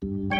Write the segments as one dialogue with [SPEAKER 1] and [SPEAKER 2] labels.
[SPEAKER 1] Welcome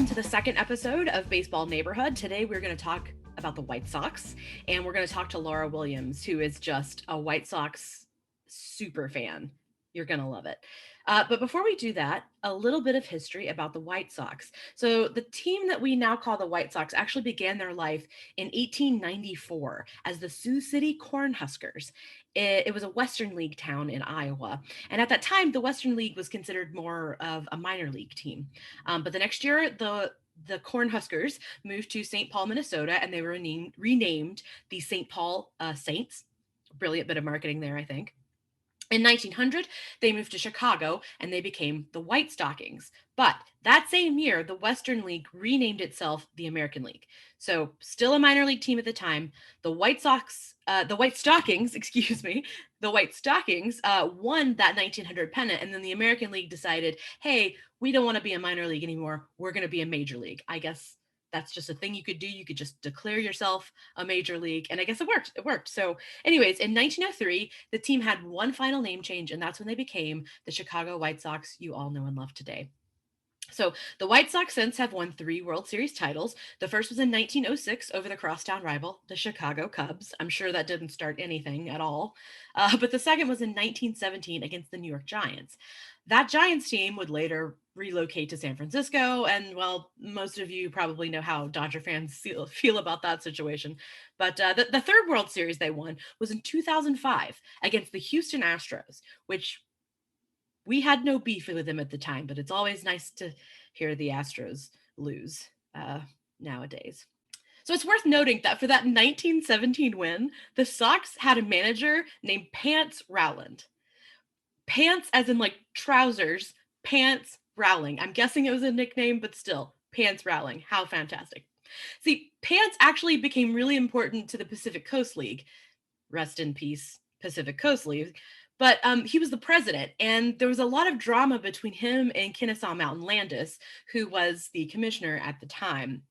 [SPEAKER 1] to the second episode of Baseball Neighborhood. Today we're going to talk about the White Sox, and we're going to talk to Laura Williams, who is just a White Sox super fan. You're going to love it. But before we do that, a little bit of history about the White Sox. So the team that we now call the White Sox actually began their life in 1894 as the Sioux City Cornhuskers. It was a Western League town in Iowa. And at that time, the Western League was considered more of a minor league team. But the next year, the Cornhuskers moved to St. Paul, Minnesota, and they were renamed the St. Paul Saints. Brilliant bit of marketing there, I think. In 1900, they moved to Chicago and they became the White Stockings. But that same year, the Western League renamed itself the American League. So, still a minor league team at the time. The White Stockings, won that 1900 pennant, and then the American League decided, hey, we don't want to be a minor league anymore. We're going to be a major league. I guess that's just a thing you could do. You could just declare yourself a major league, and I guess it worked. So anyways, in 1903, the team had one final name change, and that's when they became the Chicago White Sox you all know and love today. So the White Sox since have won 3 World Series titles. The first was in 1906 over the crosstown rival, the Chicago Cubs. I'm sure that didn't start anything at all. But the second was in 1917 against the New York Giants. That Giants team would later relocate to San Francisco. And well, most of you probably know how Dodger fans feel about that situation. But the third World Series they won was in 2005 against the Houston Astros, which we had no beef with them at the time, but it's always nice to hear the Astros lose nowadays. So it's worth noting that for that 1917 win, the Sox had a manager named Pants Rowland. Pants as in like trousers, Pants Rowling. I'm guessing it was a nickname, but still, Pants Rowling. How fantastic. See, Pants actually became really important to the Pacific Coast League. Rest in peace, Pacific Coast League. But he was the president, and there was a lot of drama between him and Kennesaw Mountain Landis, who was the commissioner at the time.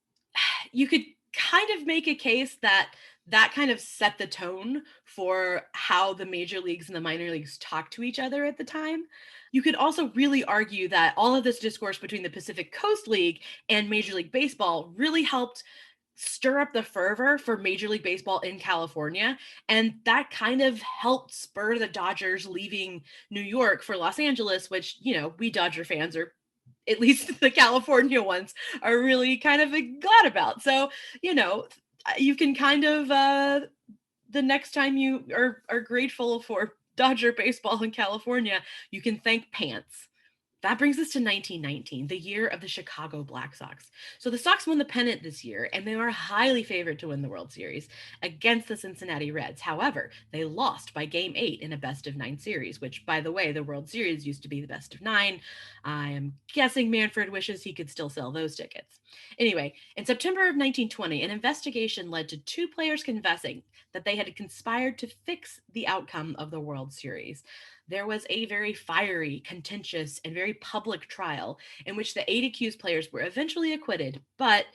[SPEAKER 1] You could kind of make a case that kind of set the tone for how the major leagues and the minor leagues talked to each other at the time. You could also really argue that all of this discourse between the Pacific Coast League and Major League Baseball really helped stir up the fervor for Major League Baseball in California. And that kind of helped spur the Dodgers leaving New York for Los Angeles, which, we Dodger fans, or at least the California ones, are really kind of glad about. So, you can kind of, the next time you are grateful for Dodger baseball in California, you can thank Pants. That brings us to 1919, the year of the Chicago Black Sox. So the Sox won the pennant this year, and they were highly favored to win the World Series against the Cincinnati Reds. However, they lost by Game 8 in a best-of-9 series, which, by the way, the World Series used to be the best-of-9. I am guessing Manfred wishes he could still sell those tickets. Anyway, in September of 1920, an investigation led to 2 players confessing that they had conspired to fix the outcome of the World Series. There was a very fiery, contentious, and very public trial in which the 8 accused players were eventually acquitted, but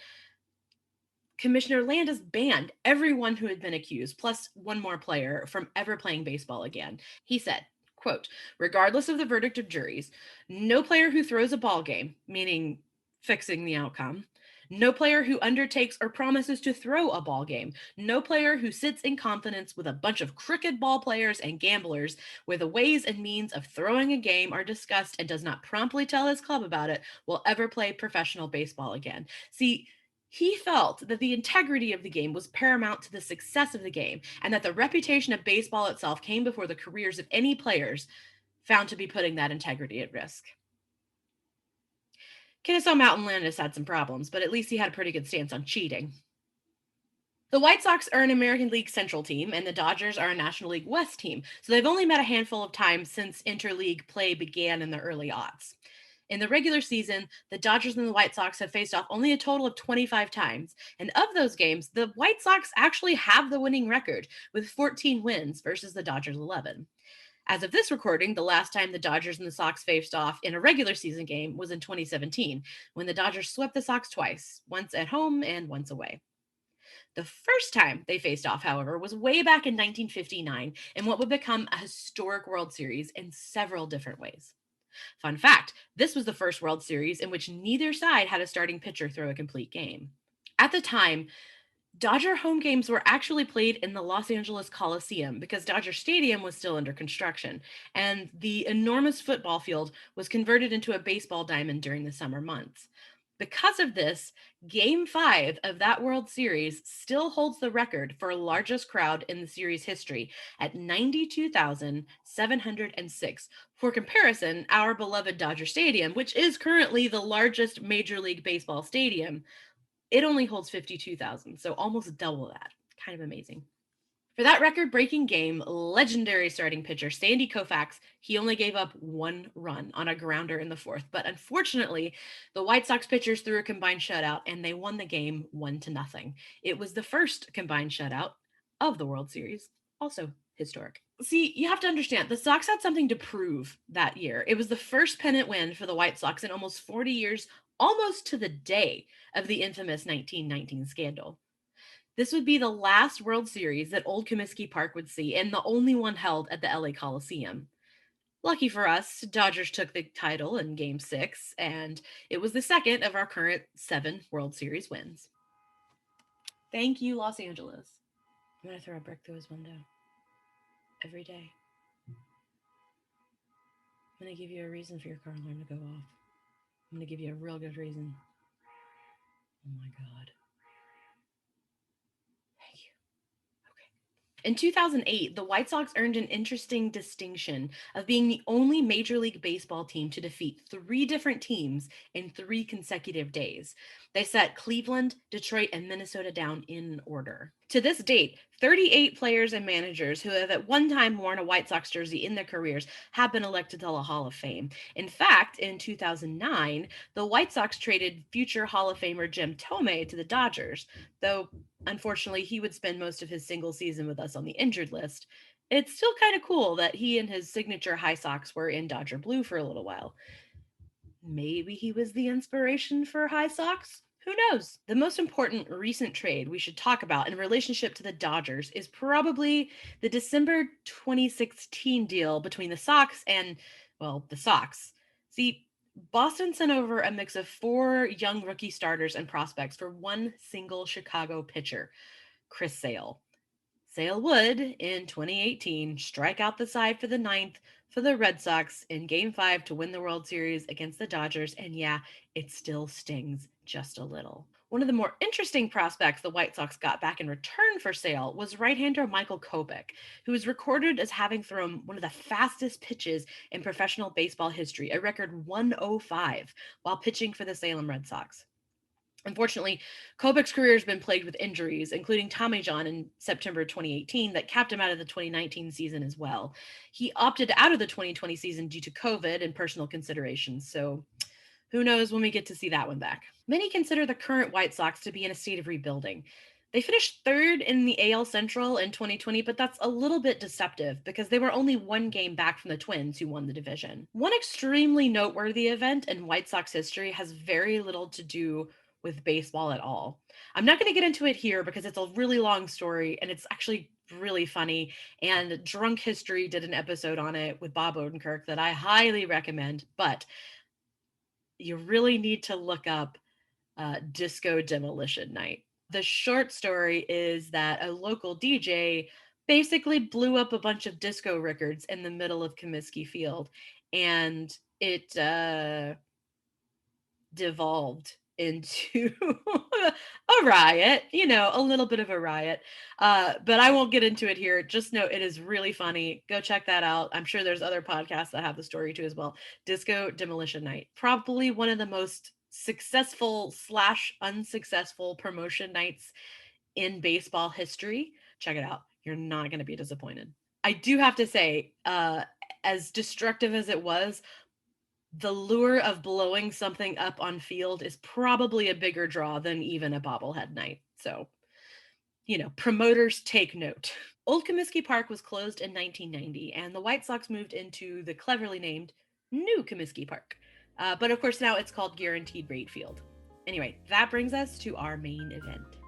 [SPEAKER 1] Commissioner Landis banned everyone who had been accused, plus one more player, from ever playing baseball again. He said, quote, regardless of the verdict of juries, no player who throws a ball game, meaning fixing the outcome, no player who undertakes or promises to throw a ball game, no player who sits in confidence with a bunch of crooked ball players and gamblers where the ways and means of throwing a game are discussed and does not promptly tell his club about it will ever play professional baseball again. See, he felt that the integrity of the game was paramount to the success of the game, and that the reputation of baseball itself came before the careers of any players found to be putting that integrity at risk. Kennesaw Mountain Landis had some problems, but at least he had a pretty good stance on cheating. The White Sox are an American League Central team, and the Dodgers are a National League West team, so they've only met a handful of times since interleague play began in the early aughts. In the regular season, the Dodgers and the White Sox have faced off only a total of 25 times, and of those games, the White Sox actually have the winning record with 14 wins versus the Dodgers' 11. As of this recording, the last time the Dodgers and the Sox faced off in a regular season game was in 2017, when the Dodgers swept the Sox twice, once at home and once away. The first time they faced off, however, was way back in 1959 in what would become a historic World Series in several different ways. Fun fact, this was the first World Series in which neither side had a starting pitcher throw a complete game. At the time, Dodger home games were actually played in the Los Angeles Coliseum because Dodger Stadium was still under construction, and the enormous football field was converted into a baseball diamond during the summer months. Because of this, Game 5 of that World Series still holds the record for largest crowd in the series history at 92,706. For comparison, our beloved Dodger Stadium, which is currently the largest Major League Baseball stadium, it only holds 52,000, so almost double that. Kind of amazing. For that record-breaking game, legendary starting pitcher Sandy Koufax, he only gave up 1 run on a grounder in the fourth, but unfortunately, the White Sox pitchers threw a combined shutout and they won the game 1-0. It was the first combined shutout of the World Series, also historic. See, you have to understand, the Sox had something to prove that year. It was the first pennant win for the White Sox in almost 40 years, almost to the day of the infamous 1919 scandal. This would be the last World Series that Old Comiskey Park would see, and the only one held at the LA Coliseum. Lucky for us, Dodgers took the title in Game 6, and it was the second of our current 7 World Series wins. Thank you, Los Angeles. I'm going to throw a brick through his window every day. I'm going to give you a reason for your car alarm to go off. I'm going to give you a real good reason. Oh my God. Thank you. Okay. In 2008, the White Sox earned an interesting distinction of being the only Major League Baseball team to defeat 3 different teams in 3 consecutive days. They set Cleveland, Detroit, and Minnesota down in order. To this date, 38 players and managers who have at one time worn a White Sox jersey in their careers have been elected to the Hall of Fame. In fact, in 2009, the White Sox traded future Hall of Famer Jim Thome to the Dodgers, though unfortunately he would spend most of his single season with us on the injured list. It's still kind of cool that he and his signature high socks were in Dodger blue for a little while. Maybe he was the inspiration for high socks? Who knows? The most important recent trade we should talk about in relationship to the Dodgers is probably the December 2016 deal between the Sox and, well, the Sox. See, Boston sent over a mix of 4 young rookie starters and prospects for one single Chicago pitcher, Chris Sale. Sale would, in 2018, strike out the side for the 9th for the Red Sox in Game 5 to win the World Series against the Dodgers, and yeah, it still stings just a little. One of the more interesting prospects the White Sox got back in return for Sale was right-hander Michael Kopech, who is recorded as having thrown one of the fastest pitches in professional baseball history, a record 105, while pitching for the Salem Red Sox. Unfortunately, Kopech's career has been plagued with injuries, including Tommy John in September 2018 that capped him out of the 2019 season as well. He opted out of the 2020 season due to COVID and personal considerations, so who knows when we get to see that one back. Many consider the current White Sox to be in a state of rebuilding. They finished 3rd in the AL Central in 2020, but that's a little bit deceptive because they were only 1 game back from the Twins, who won the division. One extremely noteworthy event in White Sox history has very little to do with baseball at all. I'm not going to get into it here because it's a really long story and it's actually really funny. And Drunk History did an episode on it with Bob Odenkirk that I highly recommend, but you really need to look up Disco Demolition Night. The short story is that a local DJ basically blew up a bunch of disco records in the middle of Comiskey Field, and it devolved into a riot, a little bit of a riot. But I won't get into it here. Just know it is really funny. Go check that out. I'm sure there's other podcasts that have the story too as well. Disco Demolition Night, probably one of the most successful / unsuccessful promotion nights in baseball history. Check it out. You're not going to be disappointed. I do have to say, as destructive as it was, the lure of blowing something up on field is probably a bigger draw than even a bobblehead night. So, promoters take note. Old Comiskey Park was closed in 1990, and the White Sox moved into the cleverly named New Comiskey Park. But of course, now it's called Guaranteed Rate Field. Anyway, that brings us to our main event.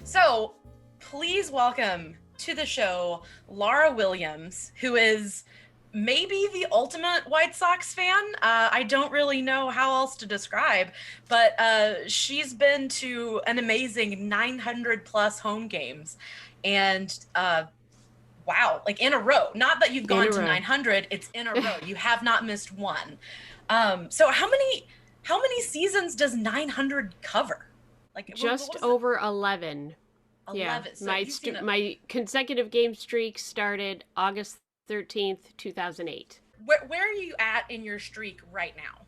[SPEAKER 1] So, please welcome to the show Laura Williams, who is maybe the ultimate White Sox fan. I don't really know how else to describe, but she's been to an amazing 900 plus home games. And wow, like in a row. Not that you've gone to 900, it's in a row. You have not missed one. So how many seasons does 900 cover?
[SPEAKER 2] Like just over 11.
[SPEAKER 1] 11.
[SPEAKER 2] Yeah,
[SPEAKER 1] So
[SPEAKER 2] my consecutive game streak started August 13th, 2008.
[SPEAKER 1] Where are you at in your streak right now?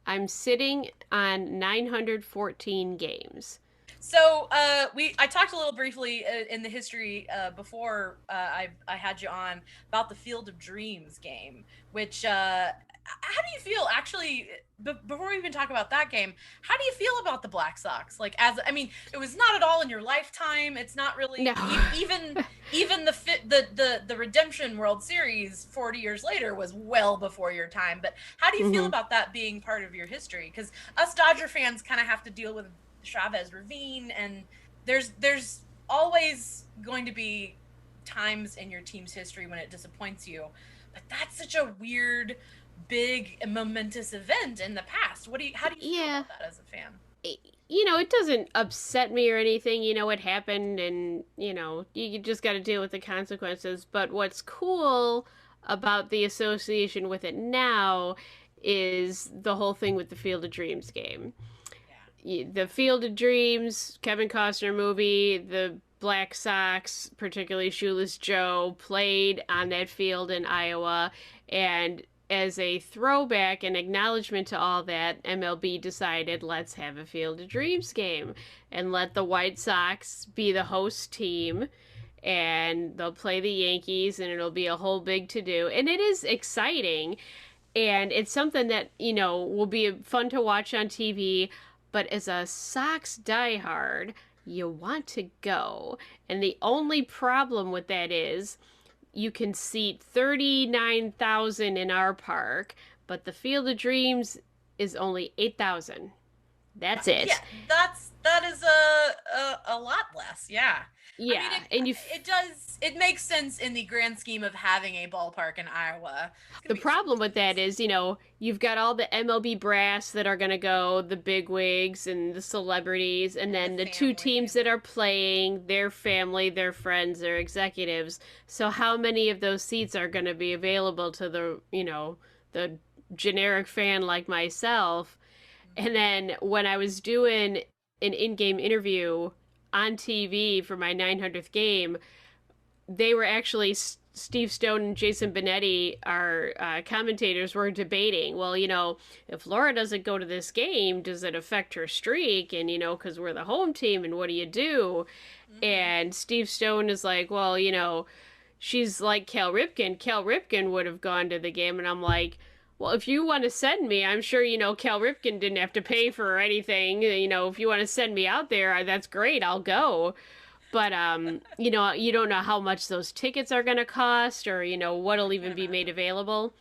[SPEAKER 2] I'm sitting on 914 games.
[SPEAKER 1] So I talked a little briefly in the history before I had you on about the Field of Dreams game, which how do you feel actually before we even talk about that game? How do you feel about the Black Sox? Like, it was not at all in your lifetime. It's not really even the Redemption World Series 40 years later was well before your time. But how do you feel about that being part of your history? Because us Dodger fans kind of have to deal with Chavez Ravine, and there's always going to be times in your team's history when it disappoints you. But that's such a weird, big and momentous event in the past. How do you feel about that as a fan?
[SPEAKER 2] It doesn't upset me or anything. It happened, and you just got to deal with the consequences. But what's cool about the association with it now is the whole thing with the Field of Dreams game. The Field of Dreams, Kevin Costner movie, the Black Sox, particularly Shoeless Joe, played on that field in Iowa, and as a throwback and acknowledgement to all that, MLB decided, let's have a Field of Dreams game and let the White Sox be the host team, and they'll play the Yankees, and it'll be a whole big to-do. And it is exciting, and it's something that, will be fun to watch on TV, but as a Sox diehard, you want to go. And the only problem with that is you can seat 39,000 in our park, but the Field of Dreams is only 8,000. That's it.
[SPEAKER 1] Yeah, that is a lot less. Yeah.
[SPEAKER 2] Yeah,
[SPEAKER 1] it makes sense in the grand scheme of having a ballpark in Iowa.
[SPEAKER 2] The problem with that is, you've got all the MLB brass that are going to go, the bigwigs and the celebrities, and then the two teams that are playing, their family, their friends, their executives. So how many of those seats are going to be available to the generic fan like myself? And then when I was doing an in-game interview on TV for my 900th game, they were actually Steve Stone and Jason Benetti, our commentators, were debating, well, if Laura doesn't go to this game, does it affect her streak? And, because we're the home team, and what do you do? And Steve Stone is like, well, she's like Cal Ripken. Cal Ripken would have gone to the game. And I'm like, well, if you want to send me, I'm sure, Cal Ripken didn't have to pay for anything. If you want to send me out there, that's great. I'll go. But, you don't know how much those tickets are going to cost, or, what'll even be made available.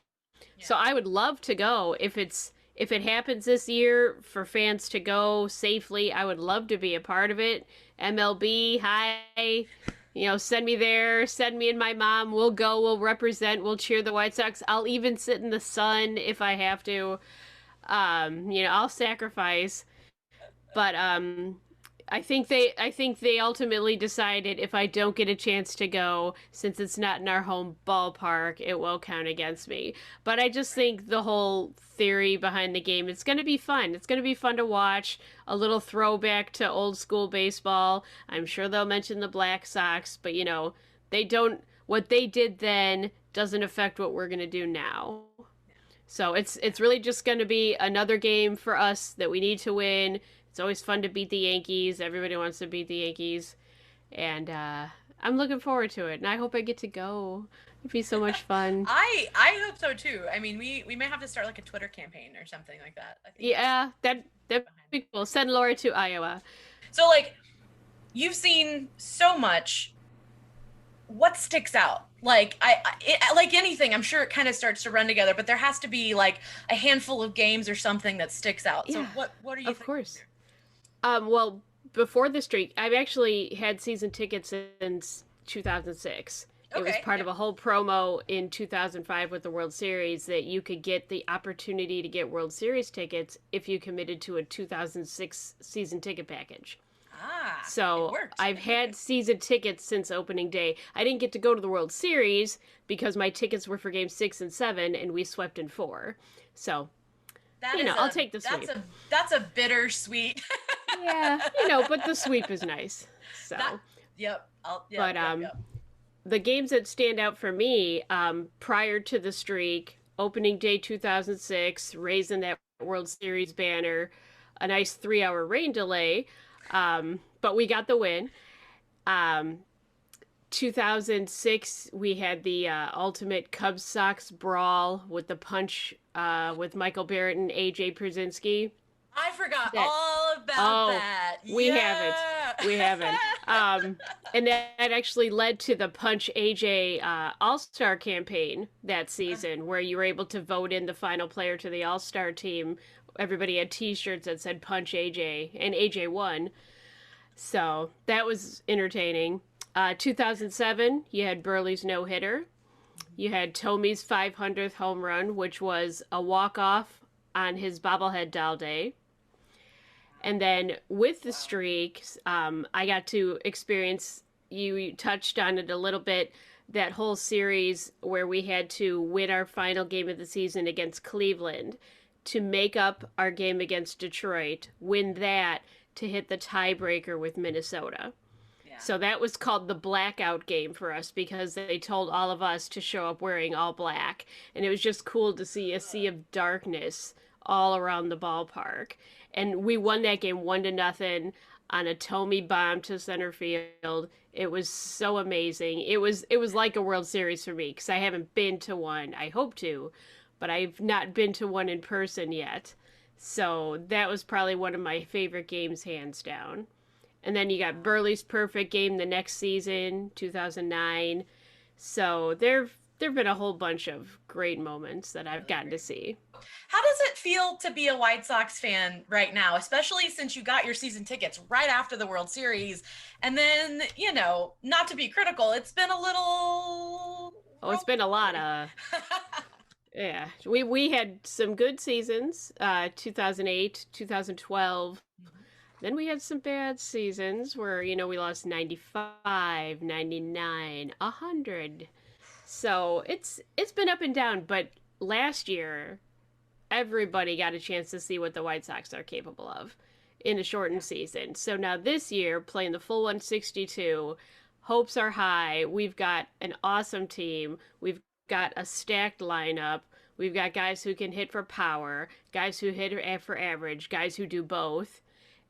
[SPEAKER 2] Yeah. So I would love to go. If it happens this year for fans to go safely, I would love to be a part of it. MLB, hi. Send me there, send me and my mom. We'll go, we'll represent, we'll cheer the White Sox. I'll even sit in the sun if I have to. I'll sacrifice. But I think they ultimately decided, if I don't get a chance to go, since it's not in our home ballpark, it will count against me. But I just think the whole theory behind the game, it's going to be fun. It's going to be fun to watch. A little throwback to old school baseball. I'm sure they'll mention the Black Sox, but what they did then doesn't affect what we're going to do now. So it's really just going to be another game for us that we need to win. It's always fun to beat the Yankees. Everybody wants to beat the Yankees. And I'm looking forward to it. And I hope I get to go. It'd be so much fun.
[SPEAKER 1] I hope so, too. I mean, we may have to start like a Twitter campaign or something like that. I think
[SPEAKER 2] that'd be cool. Send Laura to Iowa.
[SPEAKER 1] So, you've seen so much. What sticks out? Like anything, I'm sure it kind of starts to run together, but there has to be a handful of games or something that sticks out. So what are you?
[SPEAKER 2] Of course. Well, before the streak, I've actually had season tickets since 2006. It was
[SPEAKER 3] Okay.
[SPEAKER 2] part of
[SPEAKER 3] Yep.
[SPEAKER 2] a whole promo in 2005 with the World Series that you could get the opportunity to get World Series tickets if you committed to a 2006 season ticket package.
[SPEAKER 3] Ah, it
[SPEAKER 2] So
[SPEAKER 3] worked.
[SPEAKER 2] I've had season tickets since opening day. I didn't get to go to the World Series because my tickets were for game 6 and 7 and we swept in 4. So,
[SPEAKER 3] That is
[SPEAKER 2] I'll
[SPEAKER 3] a
[SPEAKER 2] take the sweep.
[SPEAKER 3] that's a bittersweet.
[SPEAKER 2] Yeah, but the sweep is nice. So,
[SPEAKER 3] That yep. Yep,
[SPEAKER 2] but
[SPEAKER 3] yep, yep.
[SPEAKER 2] the games that stand out for me prior to the streak, opening day 2006, raising that World Series banner, a nice 3-hour rain delay, but we got the win. Um, 2006, we had the ultimate Cubs Sox brawl with the punch with Michael Barrett and AJ Przinsky.
[SPEAKER 3] I forgot
[SPEAKER 2] That
[SPEAKER 3] all about
[SPEAKER 2] Oh,
[SPEAKER 3] that.
[SPEAKER 2] we haven't.
[SPEAKER 3] Yeah.
[SPEAKER 2] We haven't. And that actually led to the Punch AJ All Star campaign that season, where you were able to vote in the final player to the All Star team. Everybody had T-shirts that said Punch AJ, and AJ won. So that was entertaining. 2007, you had Burley's no hitter. You had Tomey's 500th home run, which was a walk off on his bobblehead doll day. And then with the streaks, I got to experience, you touched on it a little bit, that whole series where we had to win our final game of the season against Cleveland to make up our game against Detroit, win that to hit the tiebreaker with Minnesota.
[SPEAKER 3] Yeah.
[SPEAKER 2] So that was called the blackout game for us because they told all of us to show up wearing all black. And it was just cool to see a sea of darkness all around the ballpark. And we won that game 1-0 on a Tomey bomb to center field. It was so amazing. It was like a World Series for me because I haven't been to one. I hope to, but I've not been to one in person yet. So that was probably one of my favorite games, hands down. And then you got Burley's perfect game the next season, 2009. So there've been a whole bunch of great moments that I've gotten to see.
[SPEAKER 3] How does it feel to be a White Sox fan right now, especially since you got your season tickets right after the World Series? And then, not to be critical, it's been a little.
[SPEAKER 2] Oh, it's been a lot of. Yeah, we had some good seasons, 2008, 2012. Then we had some bad seasons where, we lost 95, 99, 100. So it's been up and down, but last year everybody got a chance to see what the White Sox are capable of in a shortened season. So now this year, playing the full 162, hopes are high. We've got an awesome team. We've got a stacked lineup. We've got guys who can hit for power, guys who hit for average, guys who do both.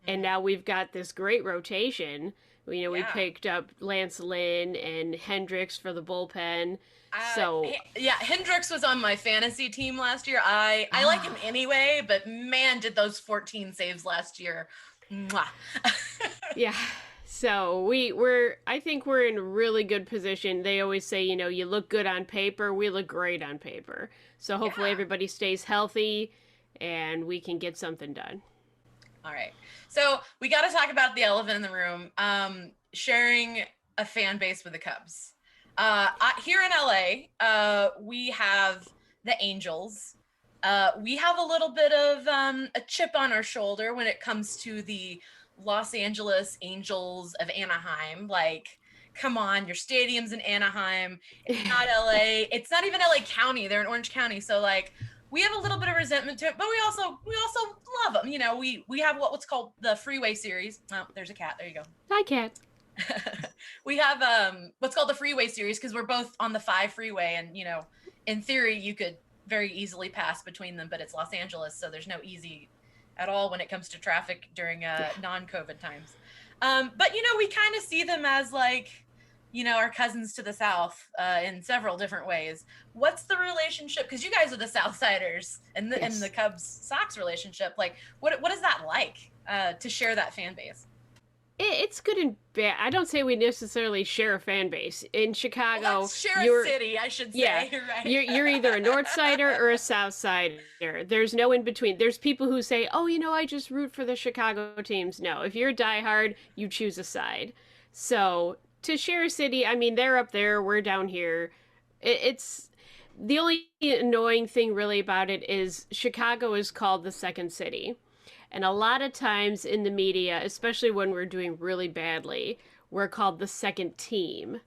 [SPEAKER 2] And now we've got this great rotation. We picked up Lance Lynn and Hendricks for the bullpen.
[SPEAKER 3] Hendricks was on my fantasy team last year. I like him anyway, but man, did those 14 saves last year. Mwah.
[SPEAKER 2] Yeah. So I think we're in a really good position. They always say, you look good on paper. We look great on paper. So hopefully everybody stays healthy and we can get something done.
[SPEAKER 3] All right. So we got to talk about the elephant in the room, sharing a fan base with the Cubs. Here in LA, we have the Angels. We have a little bit of a chip on our shoulder when it comes to the Los Angeles Angels of Anaheim. Like, come on, your stadium's in Anaheim. It's not LA. It's not even LA County. They're in Orange County. So like, we have a little bit of resentment to it, but we also love them. We have what's called the Freeway Series. Oh, there's a cat. There you go.
[SPEAKER 2] Hi, cat.
[SPEAKER 3] We have what's called the Freeway Series because we're both on the 5 freeway, and in theory you could very easily pass between them, but it's Los Angeles, so there's no easy at all when it comes to traffic during non-COVID times. But we kind of see them as like our cousins to the south in several different ways. What's the relationship? Because you guys are the Southsiders, and the Cubs Sox relationship. Like, what is that like to share that fan base?
[SPEAKER 2] It's good and bad. I don't say we necessarily share a fan base. In Chicago,
[SPEAKER 3] Well, let's share
[SPEAKER 2] you're
[SPEAKER 3] a city, I should say.
[SPEAKER 2] yeah,
[SPEAKER 3] Right?
[SPEAKER 2] you're either a North Sider or a South Sider. There's no in between. There's people who say, "Oh, I just root for the Chicago teams." No, if you're a diehard, you choose a side. So to share a city, I mean, they're up there, we're down here. It's the only annoying thing really about it is Chicago is called the second city. And a lot of times in the media, especially when we're doing really badly, we're called the second team.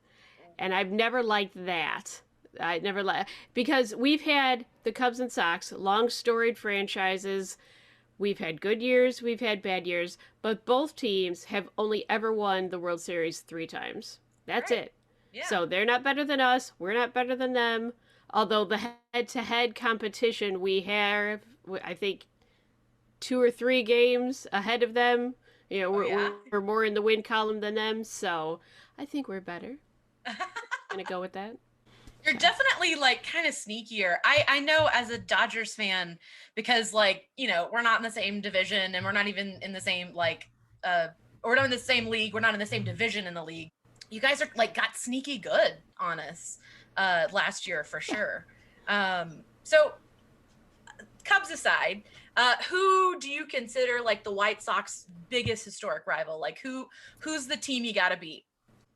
[SPEAKER 2] And I've never liked that. I never liked because we've had the Cubs and Sox, long storied franchises. We've had good years, we've had bad years, but both teams have only ever won the World Series 3 times. That's
[SPEAKER 3] Right.
[SPEAKER 2] it.
[SPEAKER 3] Yeah.
[SPEAKER 2] So they're not better than us. We're not better than them. Although the head-to-head competition we have, I think 2 or 3 games ahead of them. We're more in the win column than them, so I think we're better. Gonna go with that.
[SPEAKER 3] You're definitely like kind of sneakier. I know as a Dodgers fan, because we're not in the same division and we're not even in the same we're not in the same league. We're not in the same division in the league. You guys are got sneaky good on us last year for sure. So Cubs aside, who do you consider the White Sox biggest historic rival? Who's the team you got to beat?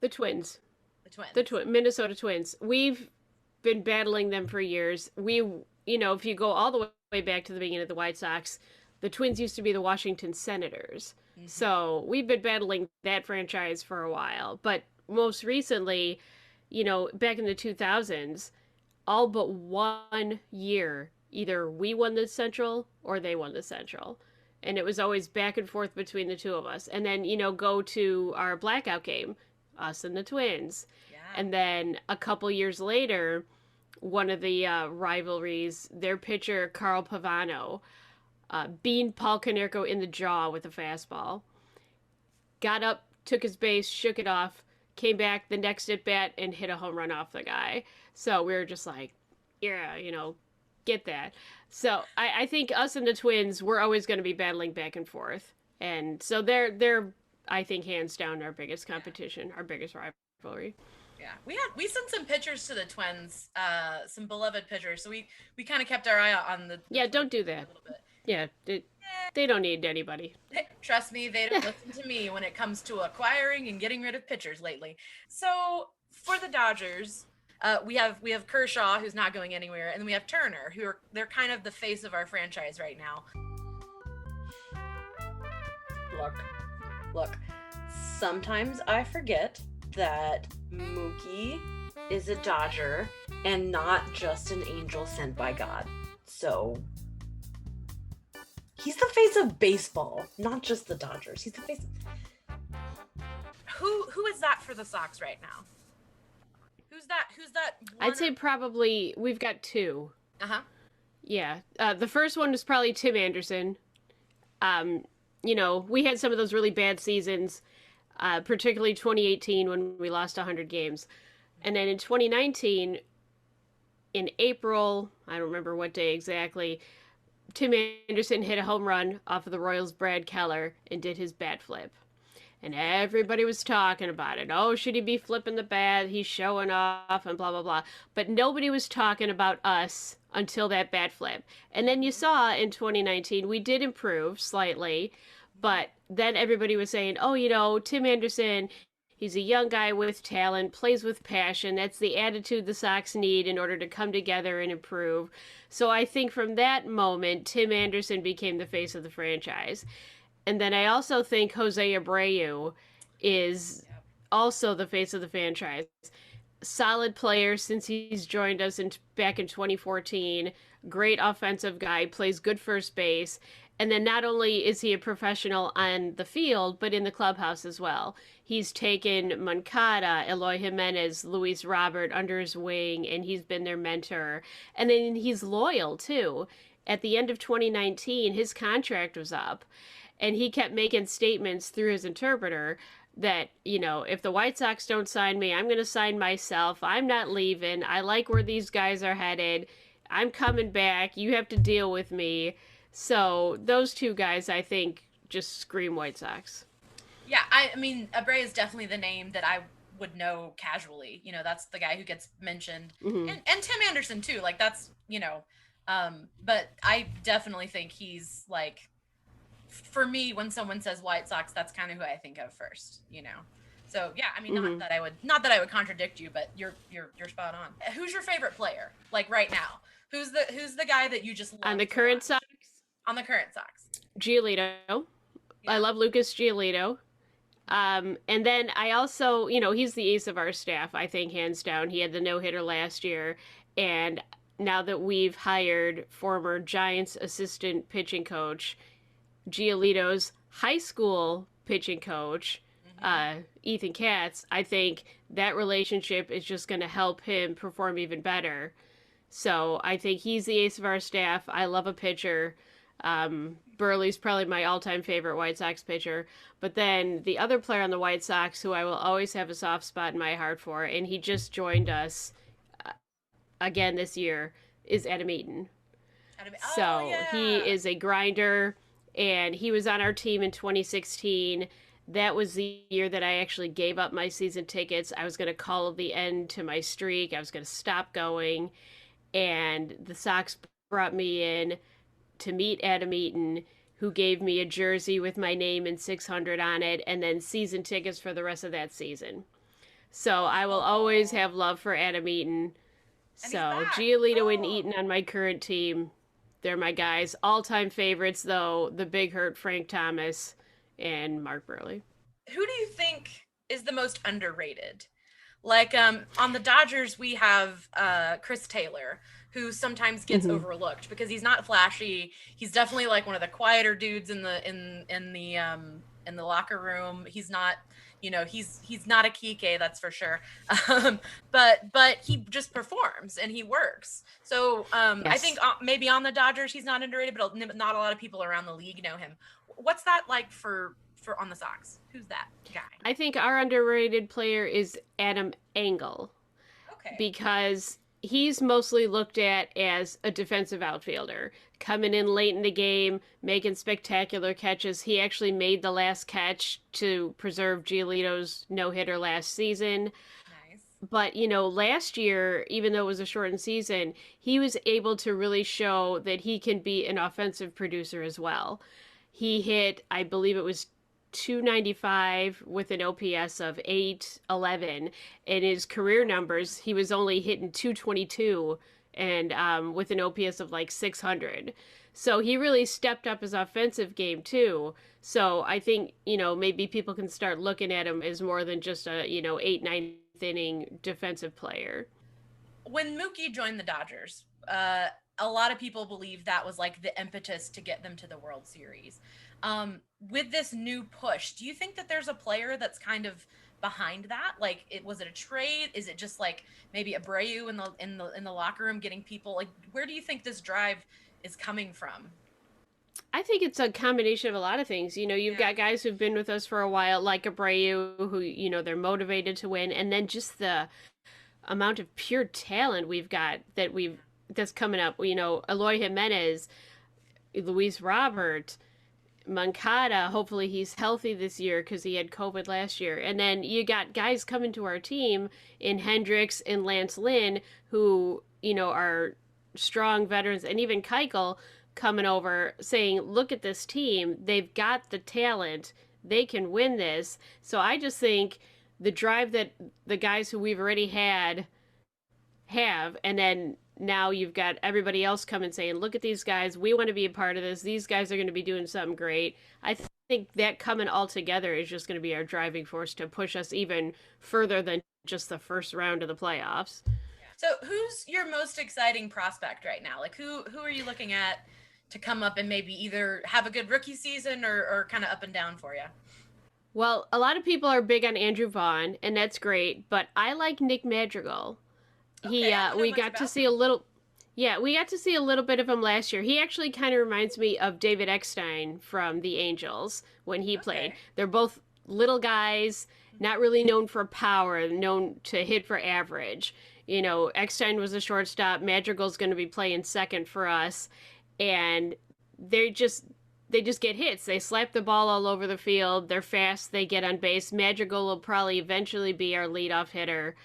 [SPEAKER 2] The Twins.
[SPEAKER 3] The
[SPEAKER 2] Minnesota Twins. We've been battling them for years. If you go all the way back to the beginning of the White Sox, the Twins used to be the Washington Senators. Mm-hmm. So we've been battling that franchise for a while. But most recently, back in the 2000s, all but 1 year, either we won the Central or they won the Central. And it was always back and forth between the two of us. And then, go to our blackout game, us and the Twins.
[SPEAKER 3] Yeah.
[SPEAKER 2] And then a couple years later, one of the rivalries, their pitcher, Carl Pavano, beamed Paul Konerko in the jaw with a fastball. Got up, took his base, shook it off, came back the next at bat and hit a home run off the guy. So we were just like, yeah, get that. So I think us and the Twins, we're always going to be battling back and forth. And so they're I think hands down our biggest competition, our biggest rivalry.
[SPEAKER 3] Yeah, we sent some pitchers to the Twins, some beloved pitchers. So we kind of kept our eye out on the.
[SPEAKER 2] Yeah, don't do that. Yeah, they don't need anybody.
[SPEAKER 3] Trust me, they don't listen to me when it comes to acquiring and getting rid of pitchers lately. So for the Dodgers, we have Kershaw, who's not going anywhere, and then we have Turner, they're kind of the face of our franchise right now. Look. Sometimes I forget that Mookie is a Dodger and not just an angel sent by God. So he's the face of baseball, not just the Dodgers. He's the face of... Who is that for the Sox right now? Who's that?
[SPEAKER 2] I'd say probably we've got 2.
[SPEAKER 3] Uh-huh.
[SPEAKER 2] Yeah. The first one is probably Tim Anderson. We had some of those really bad seasons, particularly 2018 when we lost 100 games. And then in 2019, in April, I don't remember what day exactly, Tim Anderson hit a home run off of the Royals' Brad Keller and did his bat flip. And everybody was talking about it. Oh, should he be flipping the bat? He's showing off and blah, blah, blah. But nobody was talking about us until that bat flip. And then you saw in 2019, we did improve slightly. But then everybody was saying, oh, Tim Anderson, he's a young guy with talent, plays with passion. That's the attitude the Sox need in order to come together and improve. So I think from that moment, Tim Anderson became the face of the franchise. And then I also think Jose Abreu is also the face of the franchise. Solid player since he's joined us back in 2014. Great offensive guy, plays good first base. And then not only is he a professional on the field, but in the clubhouse as well. He's taken Moncada, Eloy Jimenez, Luis Robert under his wing, and he's been their mentor. And then he's loyal, too. At the end of 2019, his contract was up. And he kept making statements through his interpreter that, if the White Sox don't sign me, I'm going to sign myself. I'm not leaving. I like where these guys are headed. I'm coming back. You have to deal with me. So those 2 guys, I think, just scream White Sox.
[SPEAKER 3] Yeah, I mean, Abreu is definitely the name that I would know casually. That's the guy who gets mentioned,
[SPEAKER 2] Hmm.
[SPEAKER 3] and Tim Anderson too. Like that's but I definitely think he's like, for me, when someone says White Sox, that's kind of who I think of first. So yeah, I mean,
[SPEAKER 2] Hmm.
[SPEAKER 3] not that I would contradict you, but you're spot on. Who's your favorite player? Like right now, who's the guy that you just
[SPEAKER 2] On
[SPEAKER 3] love
[SPEAKER 2] the
[SPEAKER 3] to
[SPEAKER 2] current
[SPEAKER 3] watch
[SPEAKER 2] Sox,
[SPEAKER 3] on the current Sox?
[SPEAKER 2] Giolito. I
[SPEAKER 3] Yeah.
[SPEAKER 2] love Lucas Giolito. And then I also, he's the ace of our staff, I think, hands down. He had the no hitter last year. And now that we've hired former Giants assistant pitching coach, Giolito's high school pitching coach,
[SPEAKER 3] Mm-hmm.
[SPEAKER 2] Ethan Katz, I think that relationship is just going to help him perform even better. So I think he's the ace of our staff. I love a pitcher. Burley's probably my all-time favorite White Sox pitcher. But then the other player on the White Sox, who I will always have a soft spot in my heart for, and he just joined us again this year, is Adam Eaton.
[SPEAKER 3] Oh
[SPEAKER 2] So he
[SPEAKER 3] yeah.
[SPEAKER 2] is a grinder, and he was on our team in 2016. That was the year that I actually gave up my season tickets. I was going to call the end to my streak. I was going to stop going, and the Sox brought me in to meet Adam Eaton, who gave me a jersey with my name and 600 on it, and then season tickets for the rest of that season. So I will always
[SPEAKER 3] Oh,
[SPEAKER 2] have love for Adam Eaton.
[SPEAKER 3] and he's
[SPEAKER 2] So
[SPEAKER 3] back.
[SPEAKER 2] Giolito and
[SPEAKER 3] Oh.
[SPEAKER 2] Eaton on my current team, they're my guys. All-time favorites, though, the big hurt Frank Thomas and Mark Burley.
[SPEAKER 3] Who do you think is the most underrated? Like on the Dodgers, we have Chris Taylor, who sometimes gets
[SPEAKER 2] Mm-hmm.
[SPEAKER 3] overlooked because he's not flashy. He's definitely like one of the quieter dudes in the locker room. He's not, he's not a Kike, that's for sure. Um, but he just performs and he works. So I think
[SPEAKER 2] Yes.
[SPEAKER 3] maybe on the Dodgers he's not underrated, but not a lot of people around the league know him. What's that like for on the Sox? Who's that guy?
[SPEAKER 2] I think our underrated player is Adam Engel,
[SPEAKER 3] Okay.
[SPEAKER 2] because he's mostly looked at as a defensive outfielder, coming in late in the game, making spectacular catches. He actually made the last catch to preserve Giolito's no hitter last season.
[SPEAKER 3] Nice.
[SPEAKER 2] But, last year, even though it was a shortened season, he was able to really show that he can be an offensive producer as well. He hit, I believe it was 295 with an OPS of 811. In his career numbers, he was only hitting 222 and with an OPS of like 600. So he really stepped up his offensive game too. So I think, maybe people can start looking at him as more than just a, 8, 9 inning defensive player.
[SPEAKER 3] When Mookie joined the Dodgers, a lot of people believe that was like the impetus to get them to the World Series. With this new push, do you think that there's a player that's kind of behind that? Like, was it a trade? Is it just like maybe Abreu in the locker room getting people? Like, where do you think this drive is coming from?
[SPEAKER 2] I think it's a combination of a lot of things. You've
[SPEAKER 3] Yeah.
[SPEAKER 2] got guys who've been with us for a while, like Abreu, who, they're motivated to win. And then just the amount of pure talent we've got that's coming up. Eloy Jimenez, Luis Robert, Moncada. Hopefully he's healthy this year because he had COVID last year. And then you got guys coming to our team in Hendricks and Lance Lynn, who are strong veterans, and even Keuchel coming over saying, "Look at this team. They've got the talent. They can win this." So I just think the drive that the guys who we've already had have, and then now you've got everybody else coming saying, "Look at these guys. We want to be a part of this. These guys are going to be doing something great." I think that coming all together is just going to be our driving force to push us even further than just the first round of the playoffs.
[SPEAKER 3] So, who's your most exciting prospect right now? Like, who are you looking at to come up and maybe either have a good rookie season or kind of up and down for you?
[SPEAKER 2] Well, a lot of people are big on Andrew Vaughn, and that's great, but I like Nick Madrigal.
[SPEAKER 3] Okay,
[SPEAKER 2] He
[SPEAKER 3] I don't know
[SPEAKER 2] we
[SPEAKER 3] much
[SPEAKER 2] got to
[SPEAKER 3] about
[SPEAKER 2] see a
[SPEAKER 3] him.
[SPEAKER 2] little Yeah, we got to see a little bit of him last year. He actually kind of reminds me of David Eckstein from the Angels when he played.
[SPEAKER 3] Okay.
[SPEAKER 2] They're both little guys, not really known for power, known to hit for average. Eckstein was a shortstop. Madrigal's going to be playing second for us, and they're just they just get hits. They slap the ball all over the field. They're fast. They get on base. Madrigal will probably eventually be our leadoff hitter.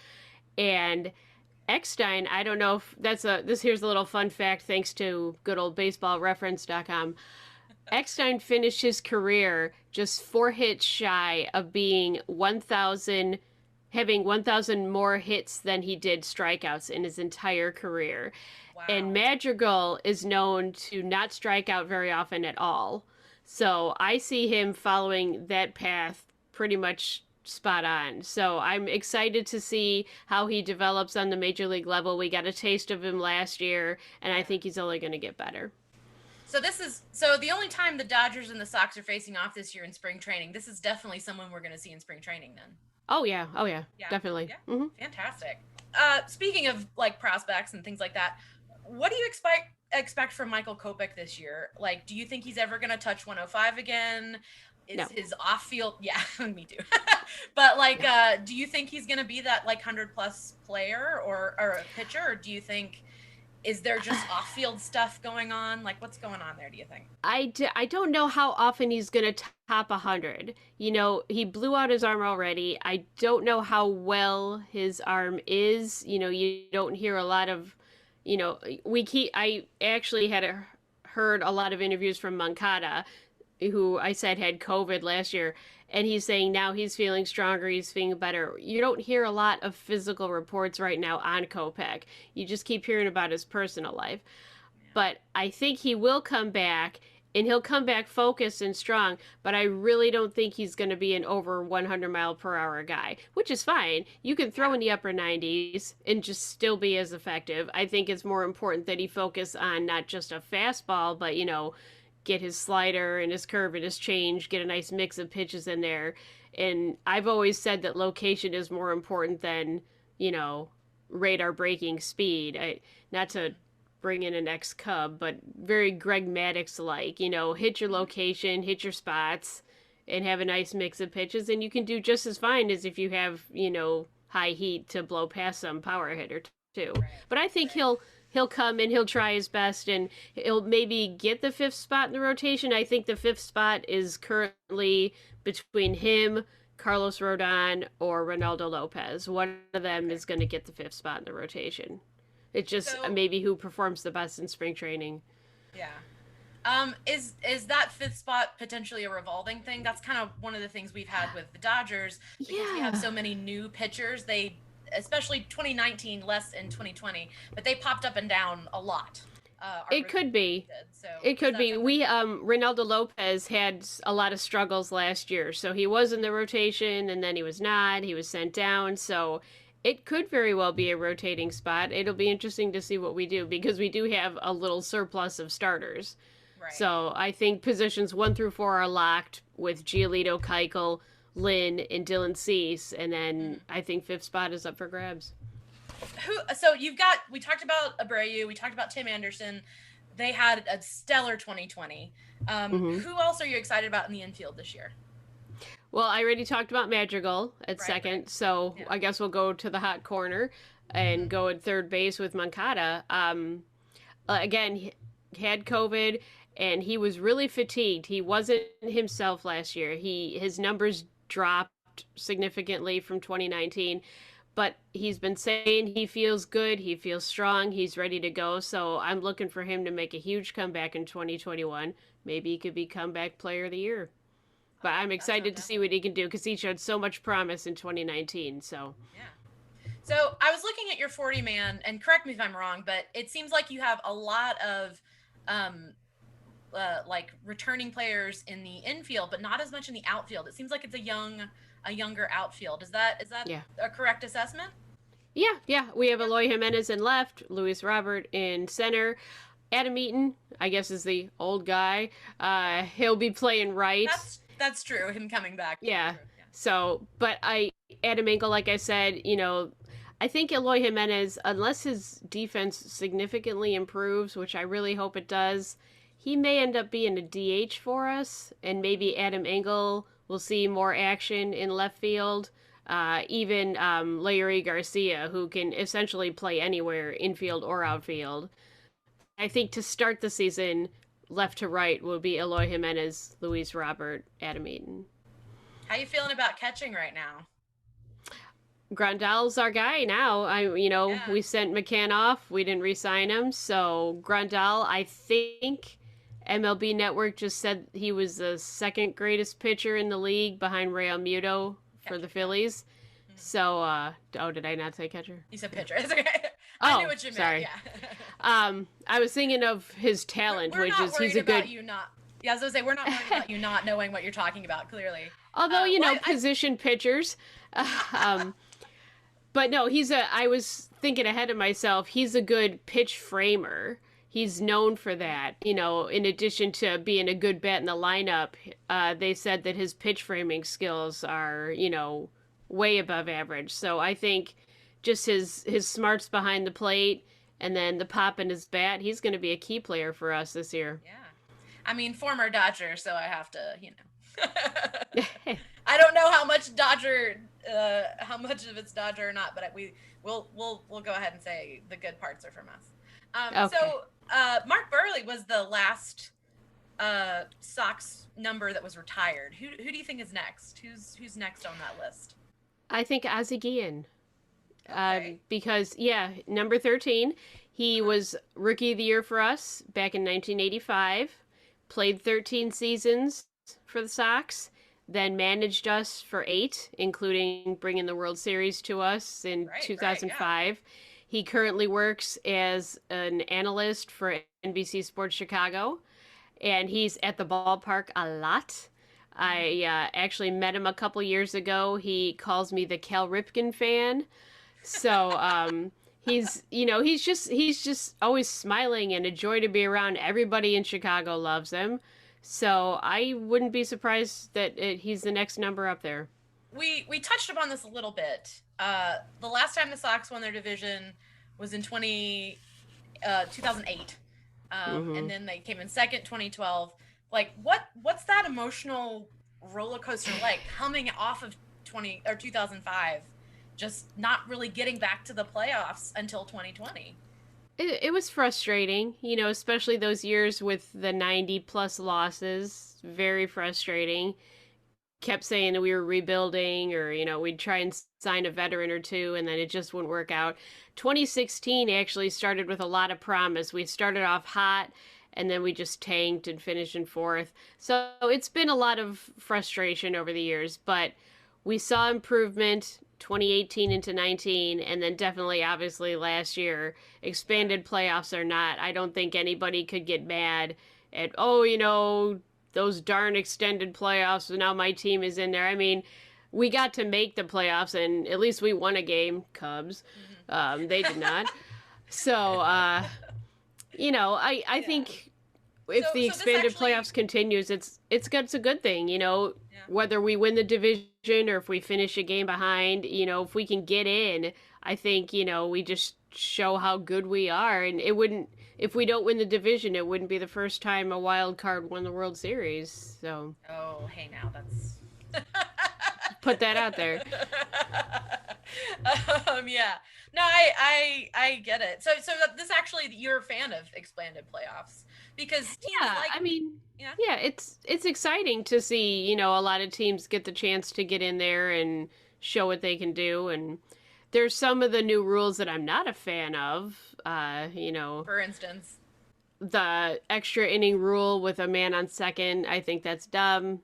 [SPEAKER 2] And Eckstein, I don't know if here's a little fun fact thanks to good old baseballreference.com. Eckstein finished his career just 4 hits shy of being 1,000, having 1,000 more hits than he did strikeouts in his entire career.
[SPEAKER 3] Wow.
[SPEAKER 2] And Madrigal is known to not strike out very often at all. So I see him following that path pretty much spot on. So I'm excited to see how he develops on the major league level. We got a taste of him last year, and I think he's only going to get better.
[SPEAKER 3] So the only time the Dodgers and the Sox are facing off this year in spring training, this is definitely someone we're going to see in spring training then.
[SPEAKER 2] Oh yeah, definitely.
[SPEAKER 3] Yeah.
[SPEAKER 2] Mm-hmm.
[SPEAKER 3] Fantastic. Speaking of like prospects and things like that, what do you expect from Michael Kopech this year? Like, do you think he's ever going to touch 105 again? Is his off field? Yeah, me too. But like, do you think he's going to be that like 100+ player or a pitcher, or do you think? Is there just off-field stuff going on? Like, what's going on there, do you think?
[SPEAKER 2] I don't know how often he's going to top 100. You know, he blew out his arm already. I don't know how well his arm is. You know, you don't hear a lot of, you know, I actually heard a lot of interviews from Moncada, who I said had COVID last year, and he's saying now he's feeling stronger, he's feeling better. You don't hear a lot of physical reports right now on Kopech. You just keep hearing about his personal life. But I think he will come back, and he'll come back focused and strong, but I really don't think he's going to be an over 100-mile-per-hour guy, which is fine. You can throw in the upper 90s and just still be as effective. I think it's more important that he focus on not just a fastball, but, you know, get his slider and his curve and his change, get a nice mix of pitches in there. And I've always said that location is more important than, you know, radar breaking speed. Not to bring in an ex-Cub, but very Greg Maddux-like, you know, hit your location, hit your spots, and have a nice mix of pitches, and you can do just as fine as if you have, you know, high heat to blow past some power hitter too. But I think he'll come and he'll try his best, and he'll maybe get the 5th spot in the rotation. I think the 5th spot is currently between him, Carlos Rodon, or Ronaldo Lopez. One of them is going to get the 5th spot in the rotation. It's just maybe who performs the best in spring training.
[SPEAKER 3] Yeah. Is that 5th spot potentially a revolving thing? That's kind of one of the things we've had with the Dodgers, because we have so many new pitchers. Especially 2019, less in 2020, but they popped up and down a lot.
[SPEAKER 2] It could be. It could be. Ronaldo Lopez had a lot of struggles last year, so he was in the rotation, and then he was not. He was sent down, so it could very well be a rotating spot. It'll be interesting to see what we do, because we do have a little surplus of starters.
[SPEAKER 3] Right.
[SPEAKER 2] So I think positions 1 through 4 are locked with Giolito, Keuchel, Lynn, and Dylan Cease, and then I think 5th spot is up for grabs.
[SPEAKER 3] So we talked about Abreu, we talked about Tim Anderson. They had a stellar 2020. Who else are you excited about in the infield this year?
[SPEAKER 2] Well, I already talked about Madrigal at second, so I guess we'll go to the hot corner and go at third base with Moncada. Again, he had COVID, and he was really fatigued. He wasn't himself last year. His numbers dropped significantly from 2019, but he's been saying he feels good, he feels strong, he's ready to go. So I'm looking for him to make a huge comeback in 2021. Maybe he could be comeback player of the year. But I'm excited to see what he can do, because he showed so much promise in 2019. So
[SPEAKER 3] So I was looking at your 40-man, and correct me if I'm wrong, but it seems like you have a lot of like returning players in the infield, but not as much in the outfield. It seems like it's a younger outfield. Is that a correct assessment?
[SPEAKER 2] Yeah. We have Eloy Jimenez in left, Luis Robert in center. Adam Eaton, I guess, is the old guy. He'll be playing right.
[SPEAKER 3] That's true. Him coming back.
[SPEAKER 2] Yeah. So, but Adam Engel, like I said, you know, I think Eloy Jimenez, unless his defense significantly improves, which I really hope it does, he may end up being a DH for us, and maybe Adam Engel will see more action in left field. Even Leury Garcia, who can essentially play anywhere, infield or outfield. I think to start the season, left to right will be Eloy Jimenez, Luis Robert, Adam Eaton.
[SPEAKER 3] How you feeling about catching right now?
[SPEAKER 2] Grandal's our guy now. We sent McCann off. We didn't re-sign him. So Grandal, I think MLB Network just said he was the second greatest pitcher in the league behind Real Muto for the Phillies. Mm-hmm. So, did I not say catcher?
[SPEAKER 3] You said pitcher. It's okay.
[SPEAKER 2] I
[SPEAKER 3] knew what you meant.
[SPEAKER 2] Sorry.
[SPEAKER 3] Yeah.
[SPEAKER 2] I was thinking of his talent,
[SPEAKER 3] we're
[SPEAKER 2] which
[SPEAKER 3] not
[SPEAKER 2] is he's a good.
[SPEAKER 3] Yeah, I was gonna say we're not worried about you not knowing what you're talking about. Clearly.
[SPEAKER 2] Although position pitchers. But no, I was thinking ahead of myself. He's a good pitch framer. He's known for that. In addition to being a good bat in the lineup, they said that his pitch framing skills are, way above average. So I think just his smarts behind the plate and then the pop in his bat, he's going to be a key player for us this year.
[SPEAKER 3] Yeah. I mean, former Dodger, so I have to, I don't know how much of it's Dodger or not, but we'll go ahead and say the good parts are from us.
[SPEAKER 2] Okay.
[SPEAKER 3] So Mark Burley was the last Sox number that was retired. Who do you think is next? Who's next on that list?
[SPEAKER 2] I think Ozzie Guillen.
[SPEAKER 3] Okay.
[SPEAKER 2] Because, number 13, he was Rookie of the Year for us back in 1985, played 13 seasons for the Sox, then managed us for 8, including bringing the World Series to us in 2005. Right, yeah. He currently works as an analyst for NBC Sports Chicago, and he's at the ballpark a lot. I actually met him a couple years ago. He calls me the Cal Ripken fan. So he's just always smiling and a joy to be around. Everybody in Chicago loves him. So I wouldn't be surprised that he's the next number up there.
[SPEAKER 3] We touched upon this a little bit. The last time the Sox won their division was in 2008. And then they came in second, 2012. Like, what's that emotional roller coaster like coming off of 2005, just not really getting back to the playoffs until 2020?
[SPEAKER 2] It was frustrating, especially those years with the 90-plus losses. Very frustrating. Kept saying that we were rebuilding or, we'd try and sign a veteran or two, and then it just wouldn't work out. 2016 actually started with a lot of promise. We started off hot, and then we just tanked and finished in 4th. So it's been a lot of frustration over the years, but we saw improvement 2018 into 19, and then definitely, obviously, last year. Expanded playoffs or not, I don't think anybody could get mad at, those darn extended playoffs, now my team is in there. I mean, we got to make the playoffs, and at least we won a game, Cubs. They did not. So, I think if the expanded playoffs continues, it's a good thing, whether we win the division or if we finish a game behind, if we can get in, I think, we just show how good we are. And if we don't win the division, it wouldn't be the first time a wild card won the World Series. So.
[SPEAKER 3] Oh, hey, now that's.
[SPEAKER 2] Put that out there.
[SPEAKER 3] Yeah. No, I get it. So this actually, you're a fan of expanded playoffs because
[SPEAKER 2] it's exciting to see, a lot of teams get the chance to get in there and show what they can do. And there's some of the new rules that I'm not a fan of,
[SPEAKER 3] For instance,
[SPEAKER 2] the extra inning rule with a man on second. I think that's dumb.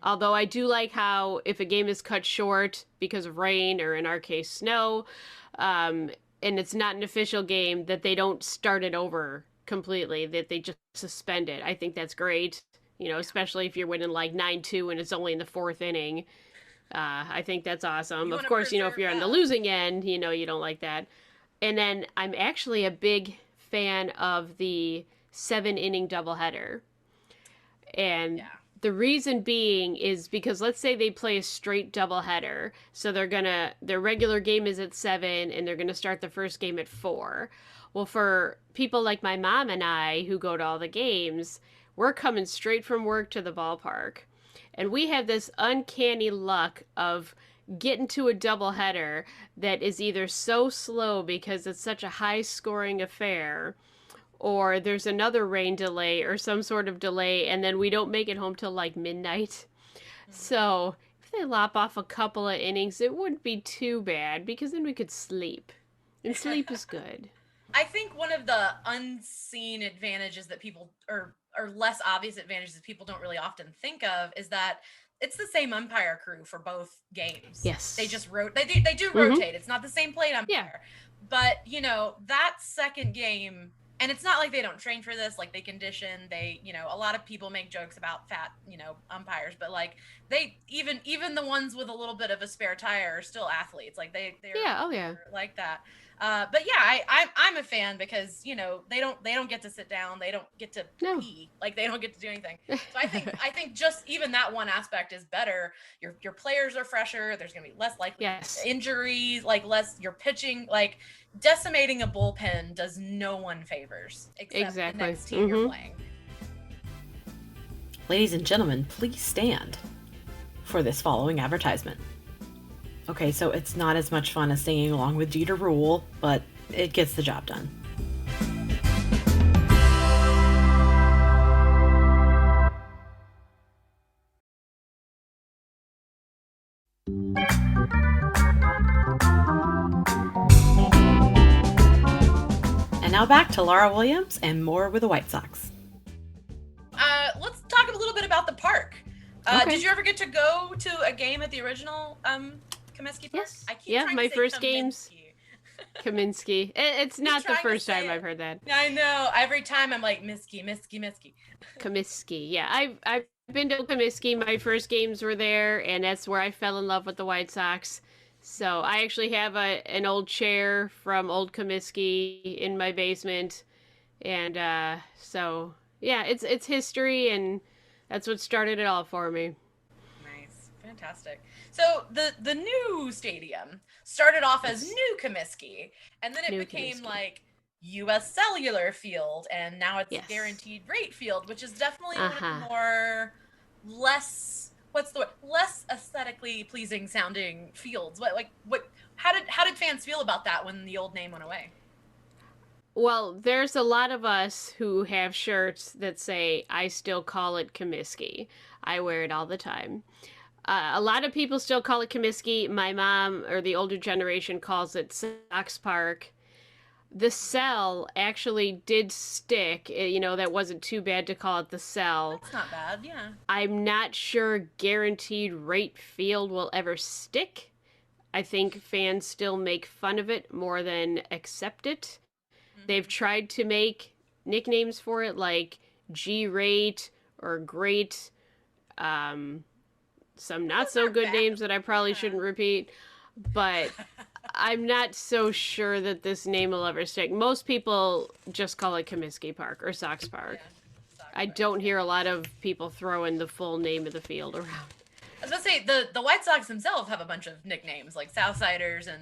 [SPEAKER 2] Although I do like how if a game is cut short because of rain or in our case snow, and it's not an official game, that they don't start it over completely, that they just suspend it. I think that's great, especially if you're winning like 9-2 and it's only in the 4th inning. I think that's awesome. Of course, if you're on the losing end, you don't like that. And then I'm actually a big fan of the 7-inning doubleheader. And the reason being is because let's say they play a straight doubleheader. So their regular game is at 7 and they're going to start the first game at 4. Well, for people like my mom and I who go to all the games, we're coming straight from work to the ballpark. And we have this uncanny luck of getting to a doubleheader that is either so slow because it's such a high-scoring affair, or there's another rain delay or some sort of delay, and then we don't make it home till like midnight. So if they lop off a couple of innings, it wouldn't be too bad because then we could sleep. And sleep is good.
[SPEAKER 3] I think one of the unseen advantages that people or less obvious advantages that people don't really often think of is that it's the same umpire crew for both games.
[SPEAKER 2] Yes.
[SPEAKER 3] They just they do rotate. It's not the same plate umpire.
[SPEAKER 2] Yeah.
[SPEAKER 3] But, that second game, and it's not like they don't train for this, like they condition, a lot of people make jokes about fat, umpires, but like they even the ones with a little bit of a spare tire are still athletes. Like they're like that. But yeah, I'm a fan because they don't get to sit down, they don't get to pee, like they don't get to do anything. So I think just even that one aspect is better. Your players are fresher. There's gonna be less likely injuries, like less. Your pitching, like decimating a bullpen does no one favors except the next team you're playing.
[SPEAKER 1] Ladies and gentlemen, please stand for this following advertisement. Okay, so it's not as much fun as singing along with Jeter Rule, but it gets the job done. And now back to Laura Williams and more with the White Sox.
[SPEAKER 3] Let's talk a little bit about the park.
[SPEAKER 1] Okay.
[SPEAKER 3] Did you ever get to go to a game at the original Comiskey Park?
[SPEAKER 2] Yes.
[SPEAKER 3] I keep
[SPEAKER 2] my first
[SPEAKER 3] Comiskey.
[SPEAKER 2] games. Comiskey. It's not the first time I've heard that.
[SPEAKER 3] I know. Every time I'm like, Miskey.
[SPEAKER 2] Comiskey. Yeah, I've been to Comiskey. My first games were there, and that's where I fell in love with the White Sox. So I actually have an old chair from old Comiskey in my basement, and so yeah, it's history, and that's what started it all for me.
[SPEAKER 3] Nice, fantastic. So the new stadium started off as New Comiskey, and then it became
[SPEAKER 2] Comiskey.
[SPEAKER 3] like U.S. Cellular Field, and now it's Guaranteed Rate Field, which is definitely one of the more less aesthetically pleasing sounding fields. How did fans feel about that when the old name went away?
[SPEAKER 2] Well, there's a lot of us who have shirts that say, I still call it Comiskey. I wear it all the time. A lot of people still call it Comiskey. My mom, or the older generation, calls it Sox Park. The Cell actually did stick. That wasn't too bad to call it the Cell.
[SPEAKER 3] That's not bad, yeah.
[SPEAKER 2] I'm not sure Guaranteed Rate Field will ever stick. I think fans still make fun of it more than accept it. They've tried to make nicknames for it like G-Rate or Great, some not so good names that I probably shouldn't repeat, but I'm not so sure that this name will ever stick. Most people just call it Comiskey Park or Sox Park.
[SPEAKER 3] Yeah,
[SPEAKER 2] I don't hear a lot of people throwing the full name of the field around.
[SPEAKER 3] I was gonna say the White Sox themselves have a bunch of nicknames like Southsiders and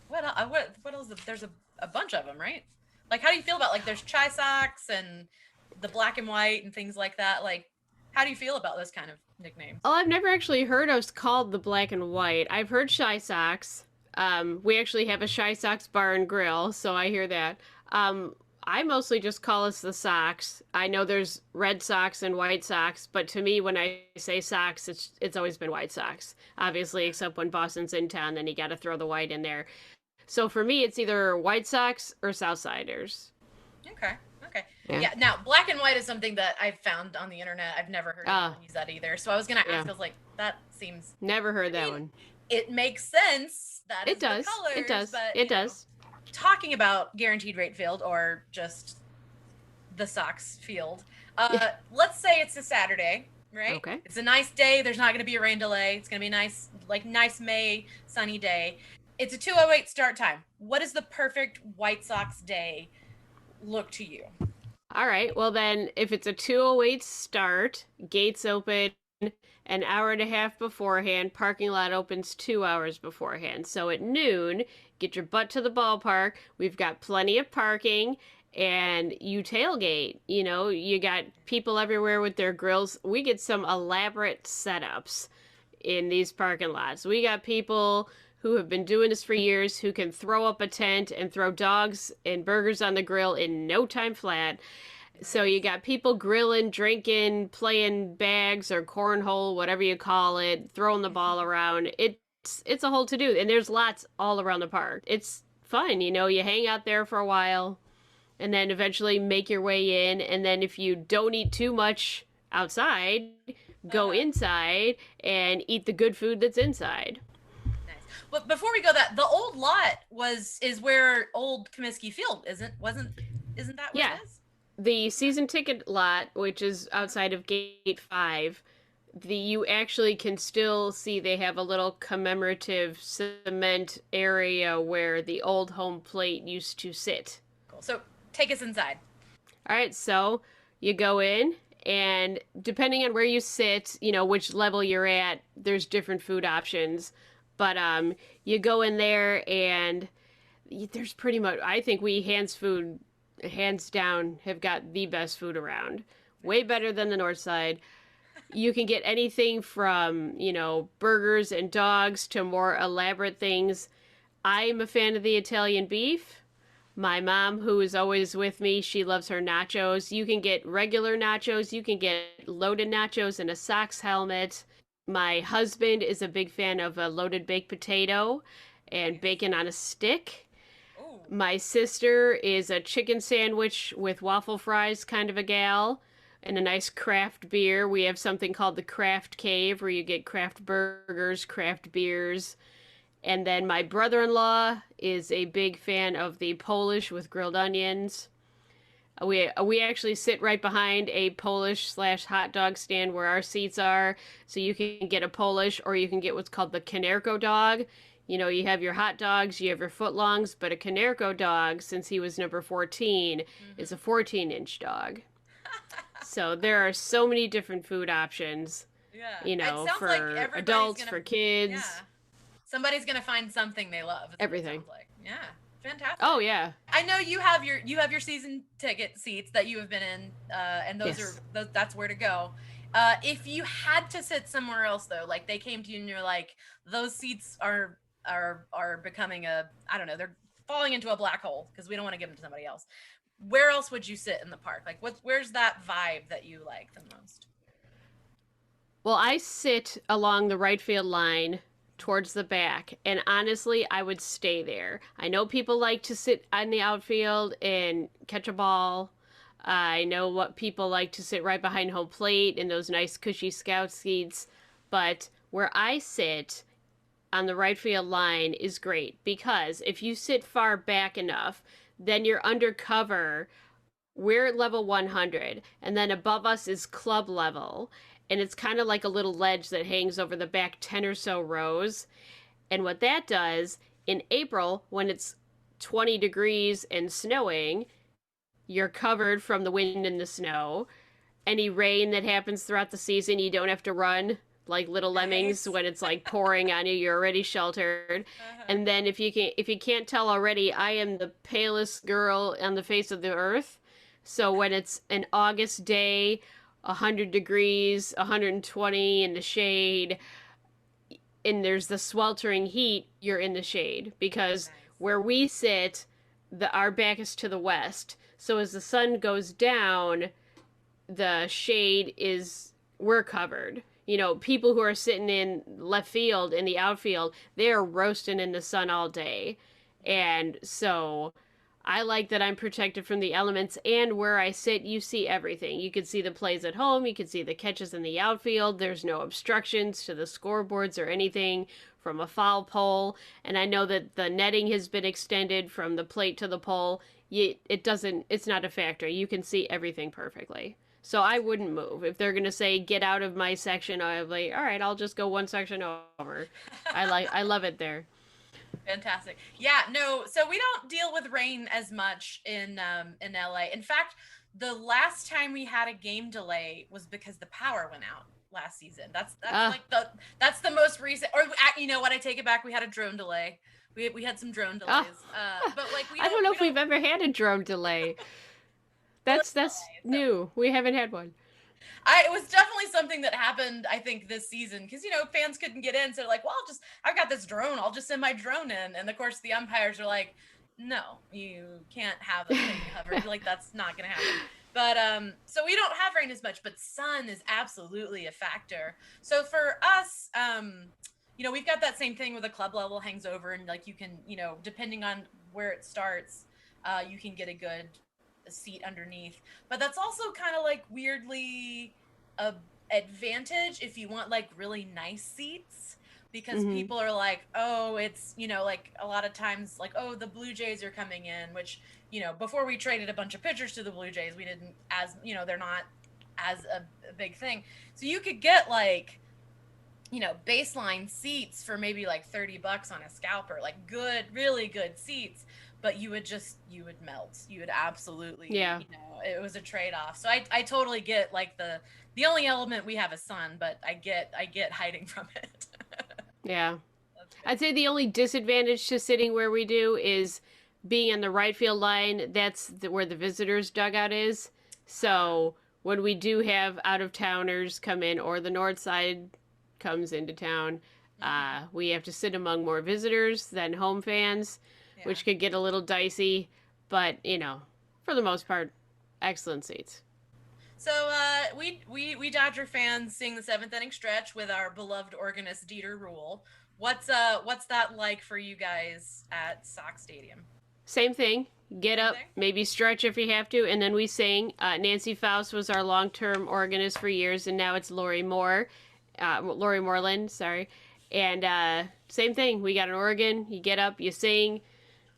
[SPEAKER 3] what else? There's a bunch of them, right? Like, how do you feel about there's Chi Sox and the Black and White and things like that? Like, how do you feel about those kind of nicknames?
[SPEAKER 2] Oh, I've never actually heard us called the Black and White. I've heard Chi Sox. We actually have a Chi Sox bar and grill, so I hear that. I mostly just call us the Sox. I know there's Red Sox and White Sox, but to me, when I say Sox, it's always been White Sox. Obviously, except when Boston's in town, then you got to throw the white in there. So for me, it's either White Sox or Southsiders.
[SPEAKER 3] Okay. Yeah. Now, Black and White is something that I've found on the internet. I've never heard anyone use that either. So I was going to ask, I was like, that seems...
[SPEAKER 2] Never heard that one.
[SPEAKER 3] It makes sense. That is the colors.
[SPEAKER 2] It does.
[SPEAKER 3] But,
[SPEAKER 2] it does.
[SPEAKER 3] Talking about Guaranteed Rate Field or just the Sox field, let's say it's a Saturday, right?
[SPEAKER 2] Okay.
[SPEAKER 3] It's a nice day. There's not going to be a rain delay. It's going to be nice May sunny day. It's a 2:08 start time. What does the perfect White Sox day look to you?
[SPEAKER 2] All right. Well, then, if it's a 2:08 start, gates open an hour and a half beforehand. Parking lot opens 2 hours beforehand. So at noon, get your butt to the ballpark. We've got plenty of parking, and you tailgate. You got people everywhere with their grills. We get some elaborate setups in these parking lots. We got people who have been doing this for years, who can throw up a tent and throw dogs and burgers on the grill in no time flat. So you got people grilling, drinking, playing bags or cornhole, whatever you call it, throwing the ball around. It's a whole to do, and there's lots all around the park. It's fun, you know. You hang out there for a while, and then eventually make your way in. And then if you don't eat too much outside, go inside and eat the good food that's inside.
[SPEAKER 3] Nice. But before we go, that the old lot is where old Comiskey Field isn't that what
[SPEAKER 2] Yeah.
[SPEAKER 3] it is?
[SPEAKER 2] The season ticket lot, which is outside of Gate 5, you actually can still see they have a little commemorative cement area where the old home plate used to sit.
[SPEAKER 3] Cool. So take us inside.
[SPEAKER 2] All right, so you go in, and depending on where you sit, you know, which level you're at, there's different food options. But you go in there, and there's pretty much, I think we hands down have got the best food around. Way better than the north side. You can get anything from, you know, burgers and dogs to more elaborate things. I'm a fan of the Italian beef. My mom, who is always with me, she loves her nachos. You can get regular nachos. You can get loaded nachos in a Sox helmet. My husband is a big fan of a loaded baked potato and bacon on a stick.
[SPEAKER 3] Ooh.
[SPEAKER 2] My sister is a chicken sandwich with waffle fries kind of a gal, and a nice craft beer. We have something called the Craft Cave where you get craft burgers, craft beers. And then my brother-in-law is a big fan of the Polish with grilled onions. We actually sit right behind a Polish/hot dog stand where our seats are. So you can get a Polish, or you can get what's called the Kanerko dog. You know, you have your hot dogs, you have your footlongs, but a Kanerko dog, since he was number 14, is a 14-inch dog. So there are so many different food options,
[SPEAKER 3] Yeah.
[SPEAKER 2] you know,
[SPEAKER 3] It sounds
[SPEAKER 2] for
[SPEAKER 3] like everybody's
[SPEAKER 2] adults,
[SPEAKER 3] gonna-
[SPEAKER 2] for kids,
[SPEAKER 3] Yeah. Somebody's gonna find something they love. is what it
[SPEAKER 2] everything.
[SPEAKER 3] sounds like. Yeah. Fantastic.
[SPEAKER 2] Oh, yeah.
[SPEAKER 3] I know you have your season ticket seats that you have been in, and those
[SPEAKER 2] Yes.
[SPEAKER 3] that's where to go. If you had to sit somewhere else though, like they came to you and you're like, those seats are becoming I don't know, they're falling into a black hole because we don't want to give them to somebody else. Where else would you sit in the park? Like where's that vibe that you like the most?
[SPEAKER 2] Well, I sit along the right field line towards the back, and honestly, I would stay there. I know people like to sit on the outfield and catch a ball. I know what people like to sit right behind home plate in those nice cushy scout seats, but where I sit on the right field line is great because if you sit far back enough, then you're undercover. We're at level 100, and then above us is club level, and it's kind of like a little ledge that hangs over the back 10 or so rows. And what that does, in April, when it's 20 degrees and snowing, you're covered from the wind and the snow. Any rain that happens throughout the season, you don't have to run like little lemmings when it's like pouring on you. You're already sheltered. And then if you can't tell already, I am the palest girl on the face of the earth. So when it's an August day, 100 degrees, 120 in the shade, and there's the sweltering heat, you're in the shade because where we sit, our back is to the west. So as the sun goes down, the shade we're covered. You know, people who are sitting in left field, in the outfield, they're roasting in the sun all day. And so I like that I'm protected from the elements, and where I sit, you see everything. You can see the plays at home, you can see the catches in the outfield. There's no obstructions to the scoreboards or anything from a foul pole. And I know that the netting has been extended from the plate to the pole. It's not a factor. You can see everything perfectly. So I wouldn't move. If they're going to say, get out of my section, I'm like, all right, I'll just go one section over. I love it there.
[SPEAKER 3] Fantastic. Yeah, no, so we don't deal with rain as much in LA. In fact, the last time we had a game delay was because the power went out last season. That's the most recent, or you know what, I take it back. We had a drone delay. We had some drone delays. But like
[SPEAKER 2] I don't know if we've ever had a drone delay. That's new. We haven't had one.
[SPEAKER 3] It was definitely something that happened, I think, this season because fans couldn't get in, so they're like, well, I've got this drone, I'll just send my drone in, and of course the umpires are like, no, you can't have a thing hovered, like that's not gonna happen. But so we don't have rain as much, but sun is absolutely a factor. So for us, we've got that same thing where the club level hangs over, and like you can, depending on where it starts, you can get a good seat underneath. But that's also kind of like weirdly a advantage if you want like really nice seats because people are like, oh, it's, like a lot of times like, oh, the Blue Jays are coming in, which, before we traded a bunch of pitchers to the Blue Jays, we didn't as, they're not as a big thing. So you could get like, baseline seats for maybe like $30 on a scalper, like good, really good seats, but you would melt. You would absolutely, it was a trade-off. So I totally get like the only element we have is sun, but I get hiding from it.
[SPEAKER 2] Yeah. I'd say the only disadvantage to sitting where we do is being on the right field line. That's where the visitors' dugout is. So when we do have out-of-towners come in or the north side comes into town, we have to sit among more visitors than home fans, which could get a little dicey. But, for the most part, excellent seats.
[SPEAKER 3] So we Dodger fans sing the seventh inning stretch with our beloved organist Dieter Rule. What's that like for you guys at Sox Stadium?
[SPEAKER 2] Same thing. Get up, maybe stretch if you have to, and then we sing. Nancy Faust was our long-term organist for years, and now it's Lori Moreland, sorry. And same thing. We got an organ. You get up, you sing.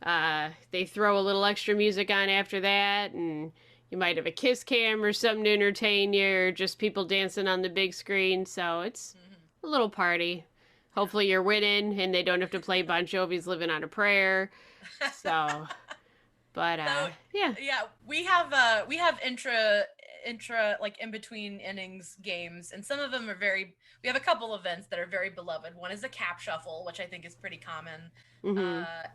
[SPEAKER 2] They throw a little extra music on after that, and you might have a kiss cam or something to entertain you, or just people dancing on the big screen. So it's a little party. Hopefully you're winning, and they don't have to play Bon Jovi's Living on a Prayer. So, but yeah.
[SPEAKER 3] Yeah, we have intra like in between innings games, and some of them are we have a couple events that are very beloved. One is a cap shuffle, which I think is pretty common.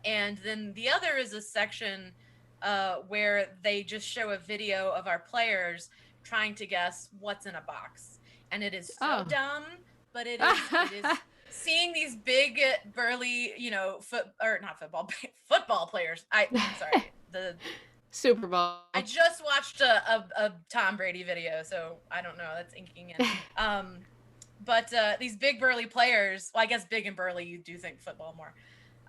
[SPEAKER 3] And then the other is a section where they just show a video of our players trying to guess what's in a box. And it is so dumb, but it is seeing these big burly, football players. Sorry, the
[SPEAKER 2] Super Bowl.
[SPEAKER 3] I just watched a Tom Brady video, so I don't know, that's inking in. But these big burly players, well, I guess big and burly, you do think football more.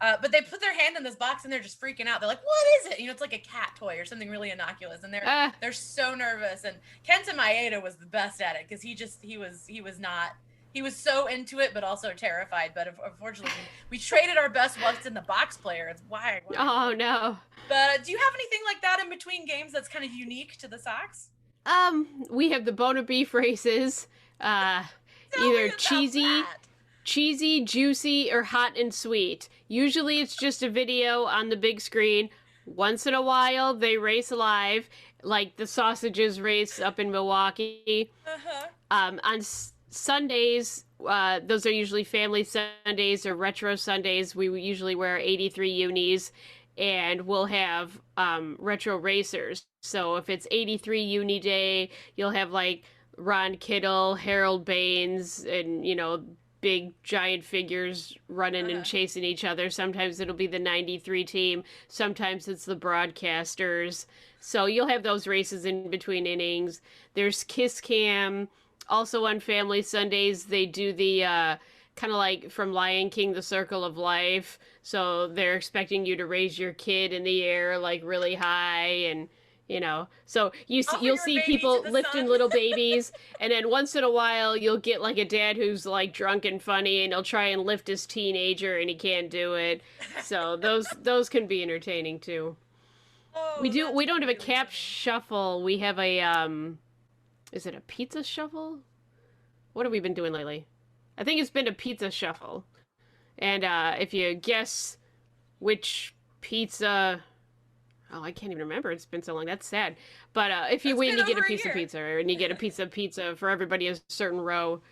[SPEAKER 3] But they put their hand in this box and they're just freaking out. They're like, "What is it?" It's like a cat toy or something really innocuous, and they're so nervous. And Kenta Maeda was the best at it because he was so into it, but also terrified. But unfortunately, we traded our best what's in the box player. It's why.
[SPEAKER 2] Oh no!
[SPEAKER 3] But do you have anything like that in between games that's kind of unique to the Sox?
[SPEAKER 2] We have the Bona Beef races. Either cheesy, juicy, or hot and sweet. Usually it's just a video on the big screen. Once in a while, they race live, like the sausages race up in Milwaukee. On Sundays, those are usually family Sundays or retro Sundays. We usually wear 83 unis, and we'll have retro racers. So if it's 83 uni day, you'll have like Ron Kittle, Harold Baines, and, big giant figures running and chasing each other. Sometimes it'll be the 93 team. Sometimes it's the broadcasters. So you'll have those races in between innings. There's Kiss Cam. Also on Family Sundays, they do the kind of like from Lion King, the Circle of Life. So they're expecting you to raise your kid in the air like really high, and so you'll see people lifting little babies, and then once in a while you'll get like a dad who's like drunk and funny, and he'll try and lift his teenager and he can't do it. So those can be entertaining too. We don't have a cap shuffle. We have a is it a pizza shuffle? What have we been doing lately? I think it's been a pizza shuffle. And if you guess which pizza, I can't even remember. It's been so long. That's sad. But if you win, you get a piece of pizza, and you get a piece of pizza for everybody a certain row.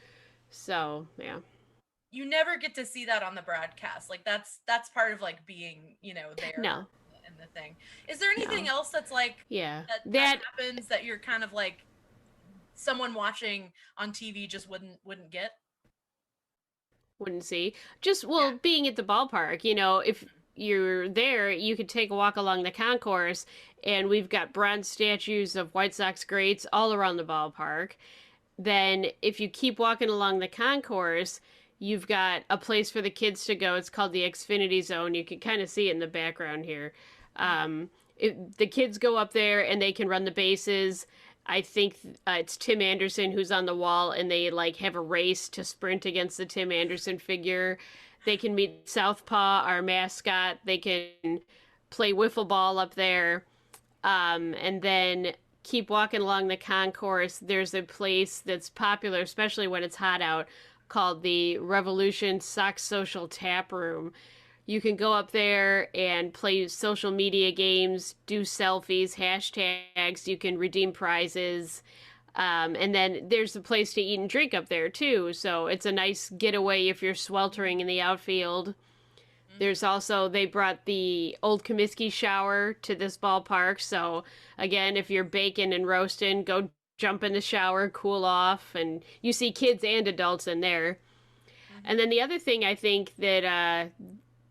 [SPEAKER 2] So, yeah.
[SPEAKER 3] You never get to see that on the broadcast. Like that's part of like being, there.
[SPEAKER 2] No.
[SPEAKER 3] In the thing. Is there anything else that's like
[SPEAKER 2] that
[SPEAKER 3] happens that you're kind of like someone watching on TV just wouldn't get?
[SPEAKER 2] Wouldn't see. Just, well, being at the ballpark, if you're there, you could take a walk along the concourse, and we've got bronze statues of White Sox greats all around the ballpark. Then, if you keep walking along the concourse, you've got a place for the kids to go. It's called the Xfinity Zone. You can kind of see it in the background here. The kids go up there and they can run the bases. I think it's Tim Anderson who's on the wall, and they like have a race to sprint against the Tim Anderson figure. They can meet Southpaw, our mascot. They can play wiffle ball up there, and then keep walking along the concourse. There's a place that's popular, especially when it's hot out, called the Revolution Sox Social Tap Room. You can go up there and play social media games, do selfies, hashtags. You can redeem prizes. And then there's a place to eat and drink up there, too. So it's a nice getaway if you're sweltering in the outfield. There's also, they brought the old Comiskey shower to this ballpark. So, again, if you're baking and roasting, go jump in the shower, cool off. And you see kids and adults in there. And then the other thing I think that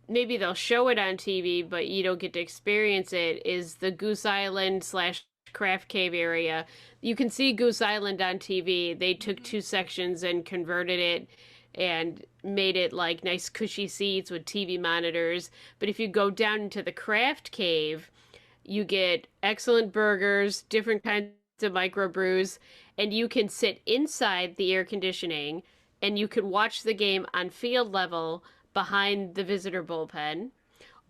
[SPEAKER 2] maybe they'll show it on TV, but you don't get to experience it, is the Goose Island / Craft Cave area. You can see Goose Island on TV. They took 2 sections and converted it and made it like nice cushy seats with TV monitors. But if you go down into the Craft Cave, you get excellent burgers, different kinds of microbrews, and you can sit inside the air conditioning and you can watch the game on field level behind the visitor bullpen,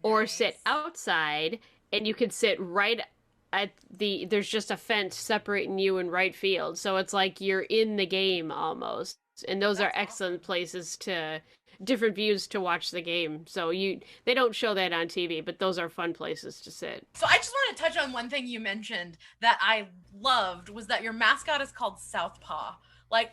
[SPEAKER 2] or sit outside and you can sit right at there's just a fence separating you and right field. So it's like you're in the game almost. And those are excellent places different views to watch the game. So they don't show that on TV, but those are fun places to sit.
[SPEAKER 3] So I just want to touch on one thing you mentioned that I loved, was that your mascot is called Southpaw. Like,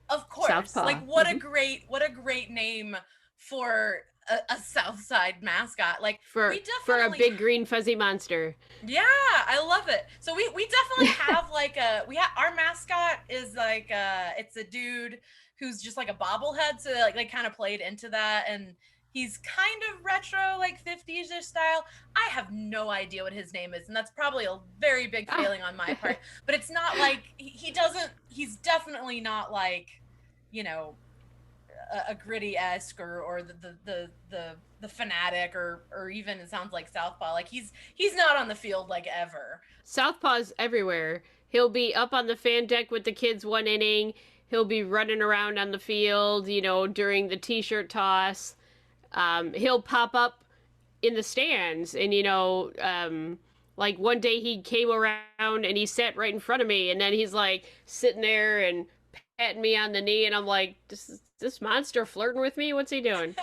[SPEAKER 3] of course,
[SPEAKER 2] Southpaw.
[SPEAKER 3] Like what a great name for a South Side mascot. Like
[SPEAKER 2] for a big green fuzzy monster.
[SPEAKER 3] Yeah, I love it. So we definitely have like our mascot is like it's a dude who's just like a bobblehead, so like kind of played into that, and he's kind of retro, like 50s-ish style. I have no idea what his name is, and that's probably a very big failing on my part. But it's not like he's definitely not like, a Gritty-esque or the Fanatic or even, it sounds like Southpaw. Like he's not on the field like ever.
[SPEAKER 2] Southpaw's everywhere. He'll be up on the fan deck with the kids one inning. He'll be running around on the field, during the t-shirt toss. He'll pop up in the stands, and like one day he came around and he sat right in front of me, and then he's like sitting there and patting me on the knee, and I'm like, this monster flirting with me? What's he doing?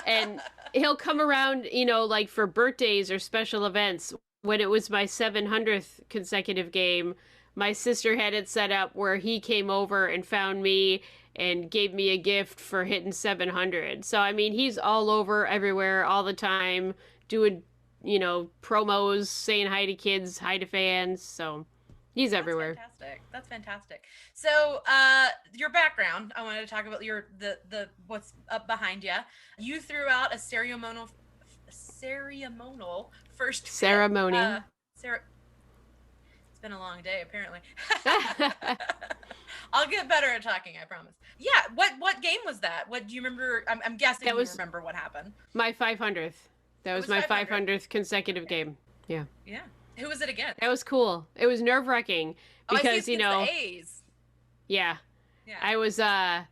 [SPEAKER 2] And he'll come around, like for birthdays or special events. When it was my 700th consecutive game, my sister had it set up where he came over and found me and gave me a gift for hitting 700. So, I mean, he's all over, everywhere, all the time, doing, promos, saying hi to kids, hi to fans. So he's everywhere.
[SPEAKER 3] That's fantastic. So, your background, I wanted to talk about the what's up behind you. You threw out a ceremonial first
[SPEAKER 2] ceremony.
[SPEAKER 3] It's been a long day, apparently. I'll get better at talking, I promise. Yeah, what game was that? What do you remember? I'm guessing you remember what happened.
[SPEAKER 2] My 500th. That was my 500th consecutive game. Yeah.
[SPEAKER 3] Yeah. Who was it again?
[SPEAKER 2] That was cool. It was nerve-wracking because,
[SPEAKER 3] the A's.
[SPEAKER 2] Yeah. I was I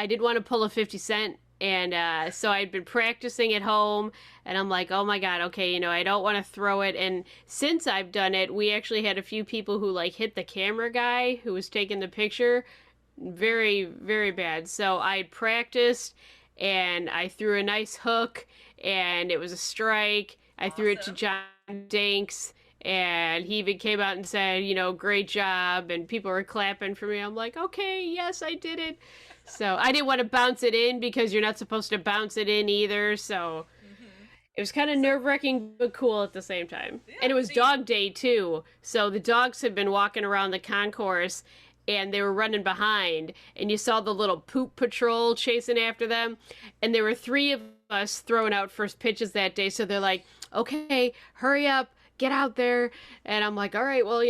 [SPEAKER 2] did want to pull a 50 cent, and so I'd been practicing at home, and I'm like, oh my God, okay, I don't want to throw it. And since I've done it, we actually had a few people who like hit the camera guy who was taking the picture very, very bad. So I practiced, and I threw a nice hook, and it was a strike. I threw it to John Danks, and he even came out and said, great job, and people were clapping for me. I'm like, okay, yes, I did it. So I didn't want to bounce it in because you're not supposed to bounce it in either. So It was kind of nerve-wracking but cool at the same time.
[SPEAKER 3] Yeah,
[SPEAKER 2] And it was
[SPEAKER 3] see,
[SPEAKER 2] dog day too. So the dogs had been walking around the concourse and they were running behind and you saw the little poop patrol chasing after them and there were three of us throwing out first pitches that day. So they're like, "Okay, hurry up, get out there." And I'm like, "All right, well,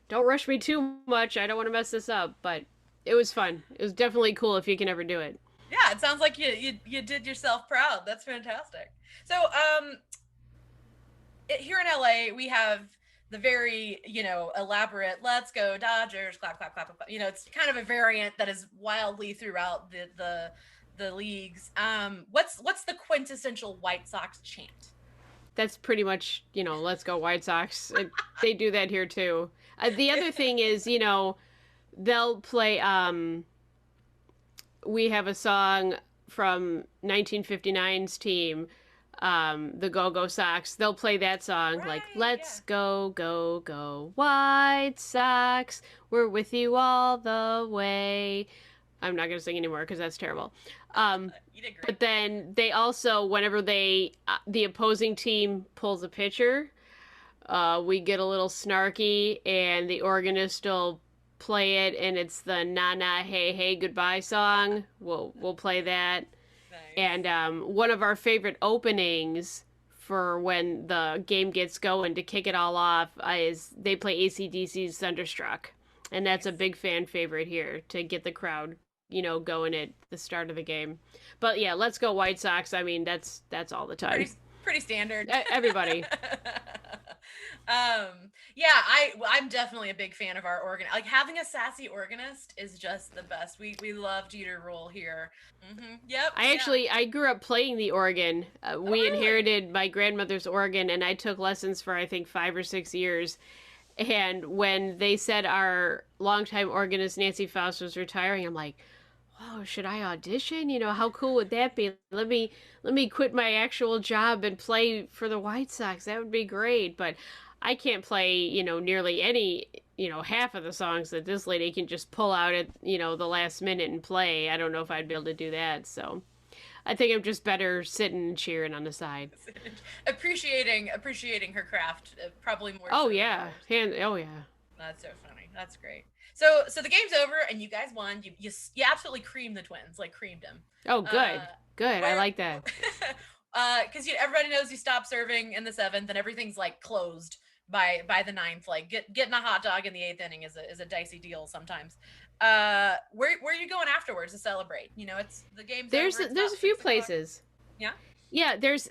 [SPEAKER 2] don't rush me too much. I don't want to mess this up." But it was fun. It was definitely cool if you can ever do it.
[SPEAKER 3] yeah, it sounds like you did yourself proud. That's fantastic. So, here in LA, we have the very, elaborate "Let's go Dodgers," clap, clap, clap, clap, clap. It's kind of a variant that is wildly throughout the leagues. What's the quintessential White Sox chant?
[SPEAKER 2] That's pretty much, "Let's go White Sox." They do that here too. The other thing is, they'll play. We have a song from 1959's team, the Go-Go Sox. They'll play that song
[SPEAKER 3] Right,
[SPEAKER 2] like, "Let's go, go, go, White Sox. We're with you all the way." I'm not gonna sing anymore because that's terrible.
[SPEAKER 3] You did great.
[SPEAKER 2] But then they also, whenever the opposing team pulls a pitcher, we get a little snarky, and the organist will play it, and it's the "Na Na Hey Hey Goodbye" song. We'll play that.
[SPEAKER 3] Nice.
[SPEAKER 2] And one of our favorite openings for when the game gets going to kick it all off is they play AC/DC's "Thunderstruck," and that's a big fan favorite here to get the crowd, going at the start of the game. But yeah, "Let's go White Sox." I mean, that's all the time.
[SPEAKER 3] Pretty standard.
[SPEAKER 2] Everybody.
[SPEAKER 3] Yeah, I'm definitely a big fan of our organ. Like, having a sassy organist is just the best. We love Jeter Rule here. Yep.
[SPEAKER 2] I grew up playing the organ. We
[SPEAKER 3] really?
[SPEAKER 2] inherited my grandmother's organ, and I took lessons for I think 5 or 6 years. And when they said our longtime organist Nancy Faust was retiring, I'm like, "Oh, should I audition? How cool would that be? Let me quit my actual job and play for the White Sox. That would be great." But I can't play, nearly any, half of the songs that this lady can just pull out at, the last minute and play. I don't know if I'd be able to do that. So I think I'm just better sitting and cheering on the side.
[SPEAKER 3] appreciating her craft, probably more.
[SPEAKER 2] Oh
[SPEAKER 3] so
[SPEAKER 2] yeah. Oh yeah.
[SPEAKER 3] That's so funny. That's great. So the game's over and you guys won. You absolutely creamed the Twins, like creamed them.
[SPEAKER 2] Oh, good. Good. I like that.
[SPEAKER 3] Because everybody knows you stop serving in the 7th and everything's like closed by the 9th. Like getting a hot dog in the 8th inning is a dicey deal sometimes. Where are you going afterwards to celebrate? It's the game's
[SPEAKER 2] There's
[SPEAKER 3] over,
[SPEAKER 2] a few places.
[SPEAKER 3] Yeah.
[SPEAKER 2] Yeah, there's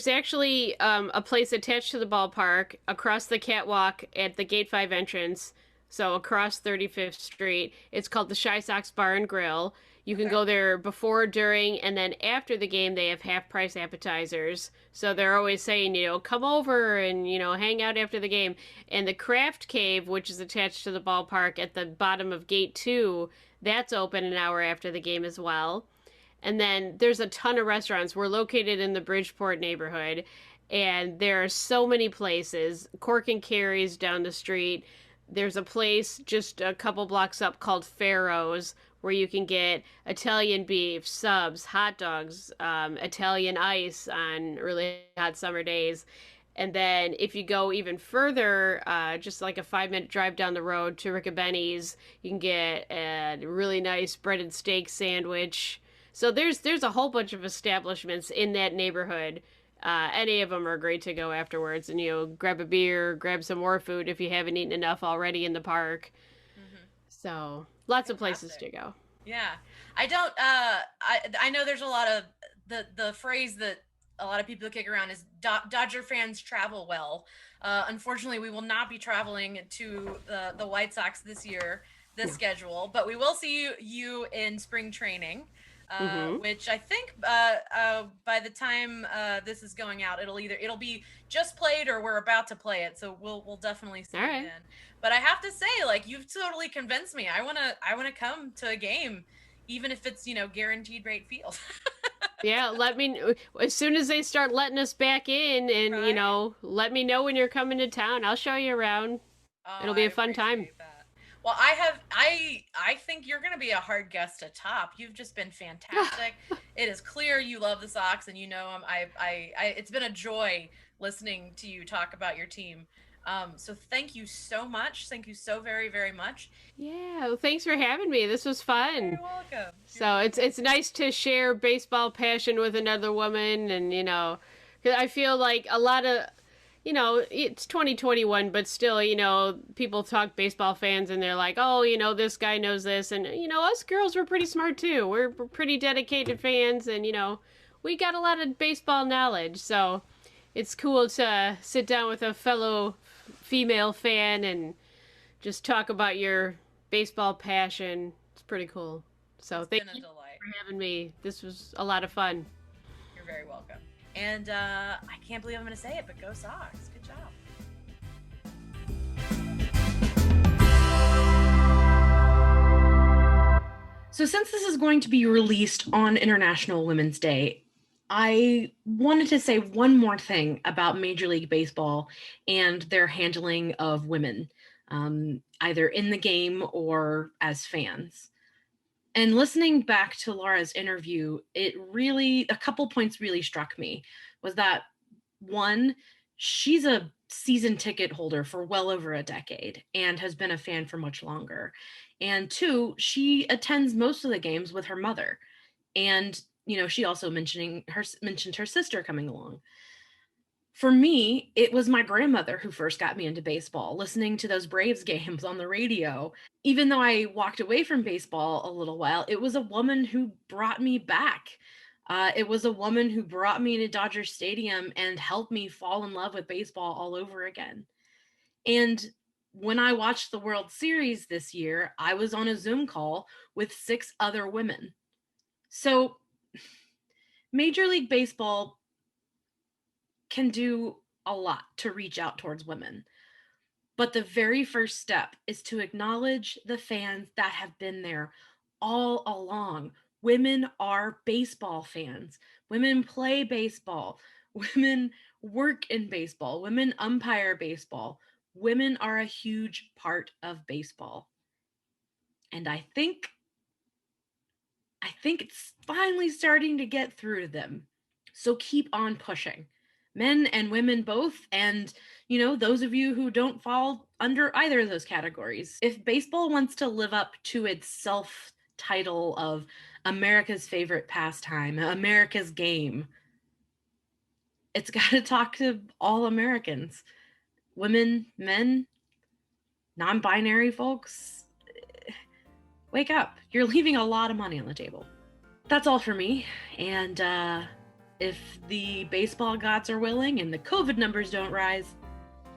[SPEAKER 2] actually a place attached to the ballpark across the catwalk at the Gate 5 entrance. So across 35th Street. It's called the Shy Sox Bar and Grill. You can go there before, during, and then after the game, they have half-price appetizers. So they're always saying, "Come over and, hang out after the game." And the Craft Cave, which is attached to the ballpark at the bottom of Gate 2, that's open an hour after the game as well. And then there's a ton of restaurants. We're located in the Bridgeport neighborhood, and there are so many places. Cork and Carry's down the street. There's a place just a couple blocks up called Pharaoh's, where you can get Italian beef, subs, hot dogs, Italian ice on really hot summer days. And then if you go even further, just like a 5-minute drive down the road to Rickabenny's, you can get a really nice breaded steak sandwich. So there's a whole bunch of establishments in that neighborhood. Any of them are great to go afterwards and, grab a beer, grab some more food if you haven't eaten enough already in the park. So lots of places to go.
[SPEAKER 3] Yeah. I don't, I know there's a lot of, the phrase that a lot of people kick around is Dodger fans travel well. Unfortunately, we will not be traveling to the White Sox this year, schedule, but we will see you in spring training. Which I think by the time this is going out, it'll be just played or we're about to play it. So we'll definitely see it then. But I have to say, like, you've totally convinced me. I wanna come to a game, even if it's guaranteed rate field.
[SPEAKER 2] Yeah, let me as soon as they start letting us back in, and
[SPEAKER 3] Right.
[SPEAKER 2] let me know when you're coming to town. I'll show you around.
[SPEAKER 3] Oh,
[SPEAKER 2] It'll be
[SPEAKER 3] I
[SPEAKER 2] a fun time.
[SPEAKER 3] appreciate that. Well, I think you're going to be a hard guest to top. You've just been fantastic. It is clear you love the Sox and you know them. It's been a joy listening to you talk about your team. So thank you so much. Thank you so very, very much.
[SPEAKER 2] Yeah, well, thanks for having me. This was fun.
[SPEAKER 3] You're welcome.
[SPEAKER 2] So it's nice to share baseball passion with another woman, and 'cause I feel like a lot of it's 2021, but still, people talk baseball fans and they're like, oh, this guy knows this, and us girls were pretty smart too. We're pretty dedicated fans, and we got a lot of baseball knowledge. So it's cool to sit down with a fellow female fan and just talk about your baseball passion. It's pretty cool. So thank you for having me. This was a lot of fun.
[SPEAKER 3] You're very welcome. And I can't believe I'm going to say it, but go Sox. Good job.
[SPEAKER 1] So since this is going to be released on International Women's Day, I wanted to say one more thing about Major League Baseball and their handling of women, either in the game or as fans. And listening back to Laura's interview, a couple points really struck me. Was that one, she's a season ticket holder for well over a decade and has been a fan for much longer. And two, she attends most of the games with her mother. And, she also mentioned her sister coming along. For me, it was my grandmother who first got me into baseball, listening to those Braves games on the radio. Even though I walked away from baseball a little while, it was a woman who brought me back. It was a woman who brought me to Dodger Stadium and helped me fall in love with baseball all over again. And when I watched the World Series this year, I was on a Zoom call with 6 other women. So Major League Baseball can do a lot to reach out towards women. But the very first step is to acknowledge the fans that have been there all along. Women are baseball fans. Women play baseball. Women work in baseball. Women umpire baseball. Women are a huge part of baseball. And I think it's finally starting to get through to them. So keep on pushing. Men and women both, and those of you who don't fall under either of those categories. If baseball wants to live up to its self-title of America's favorite pastime, America's game, it's got to talk to all Americans. Women, men, non-binary folks. Wake up. You're leaving a lot of money on the table. That's all for me. And if the baseball gods are willing and the COVID numbers don't rise,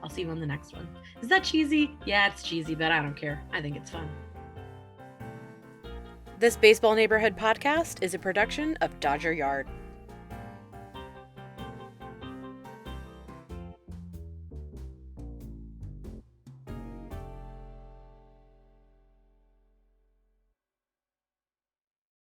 [SPEAKER 1] I'll see you on the next one. Is that cheesy? Yeah, it's cheesy, but I don't care. I think it's fun. This Baseball Neighborhood podcast is a production of Dodger Yard.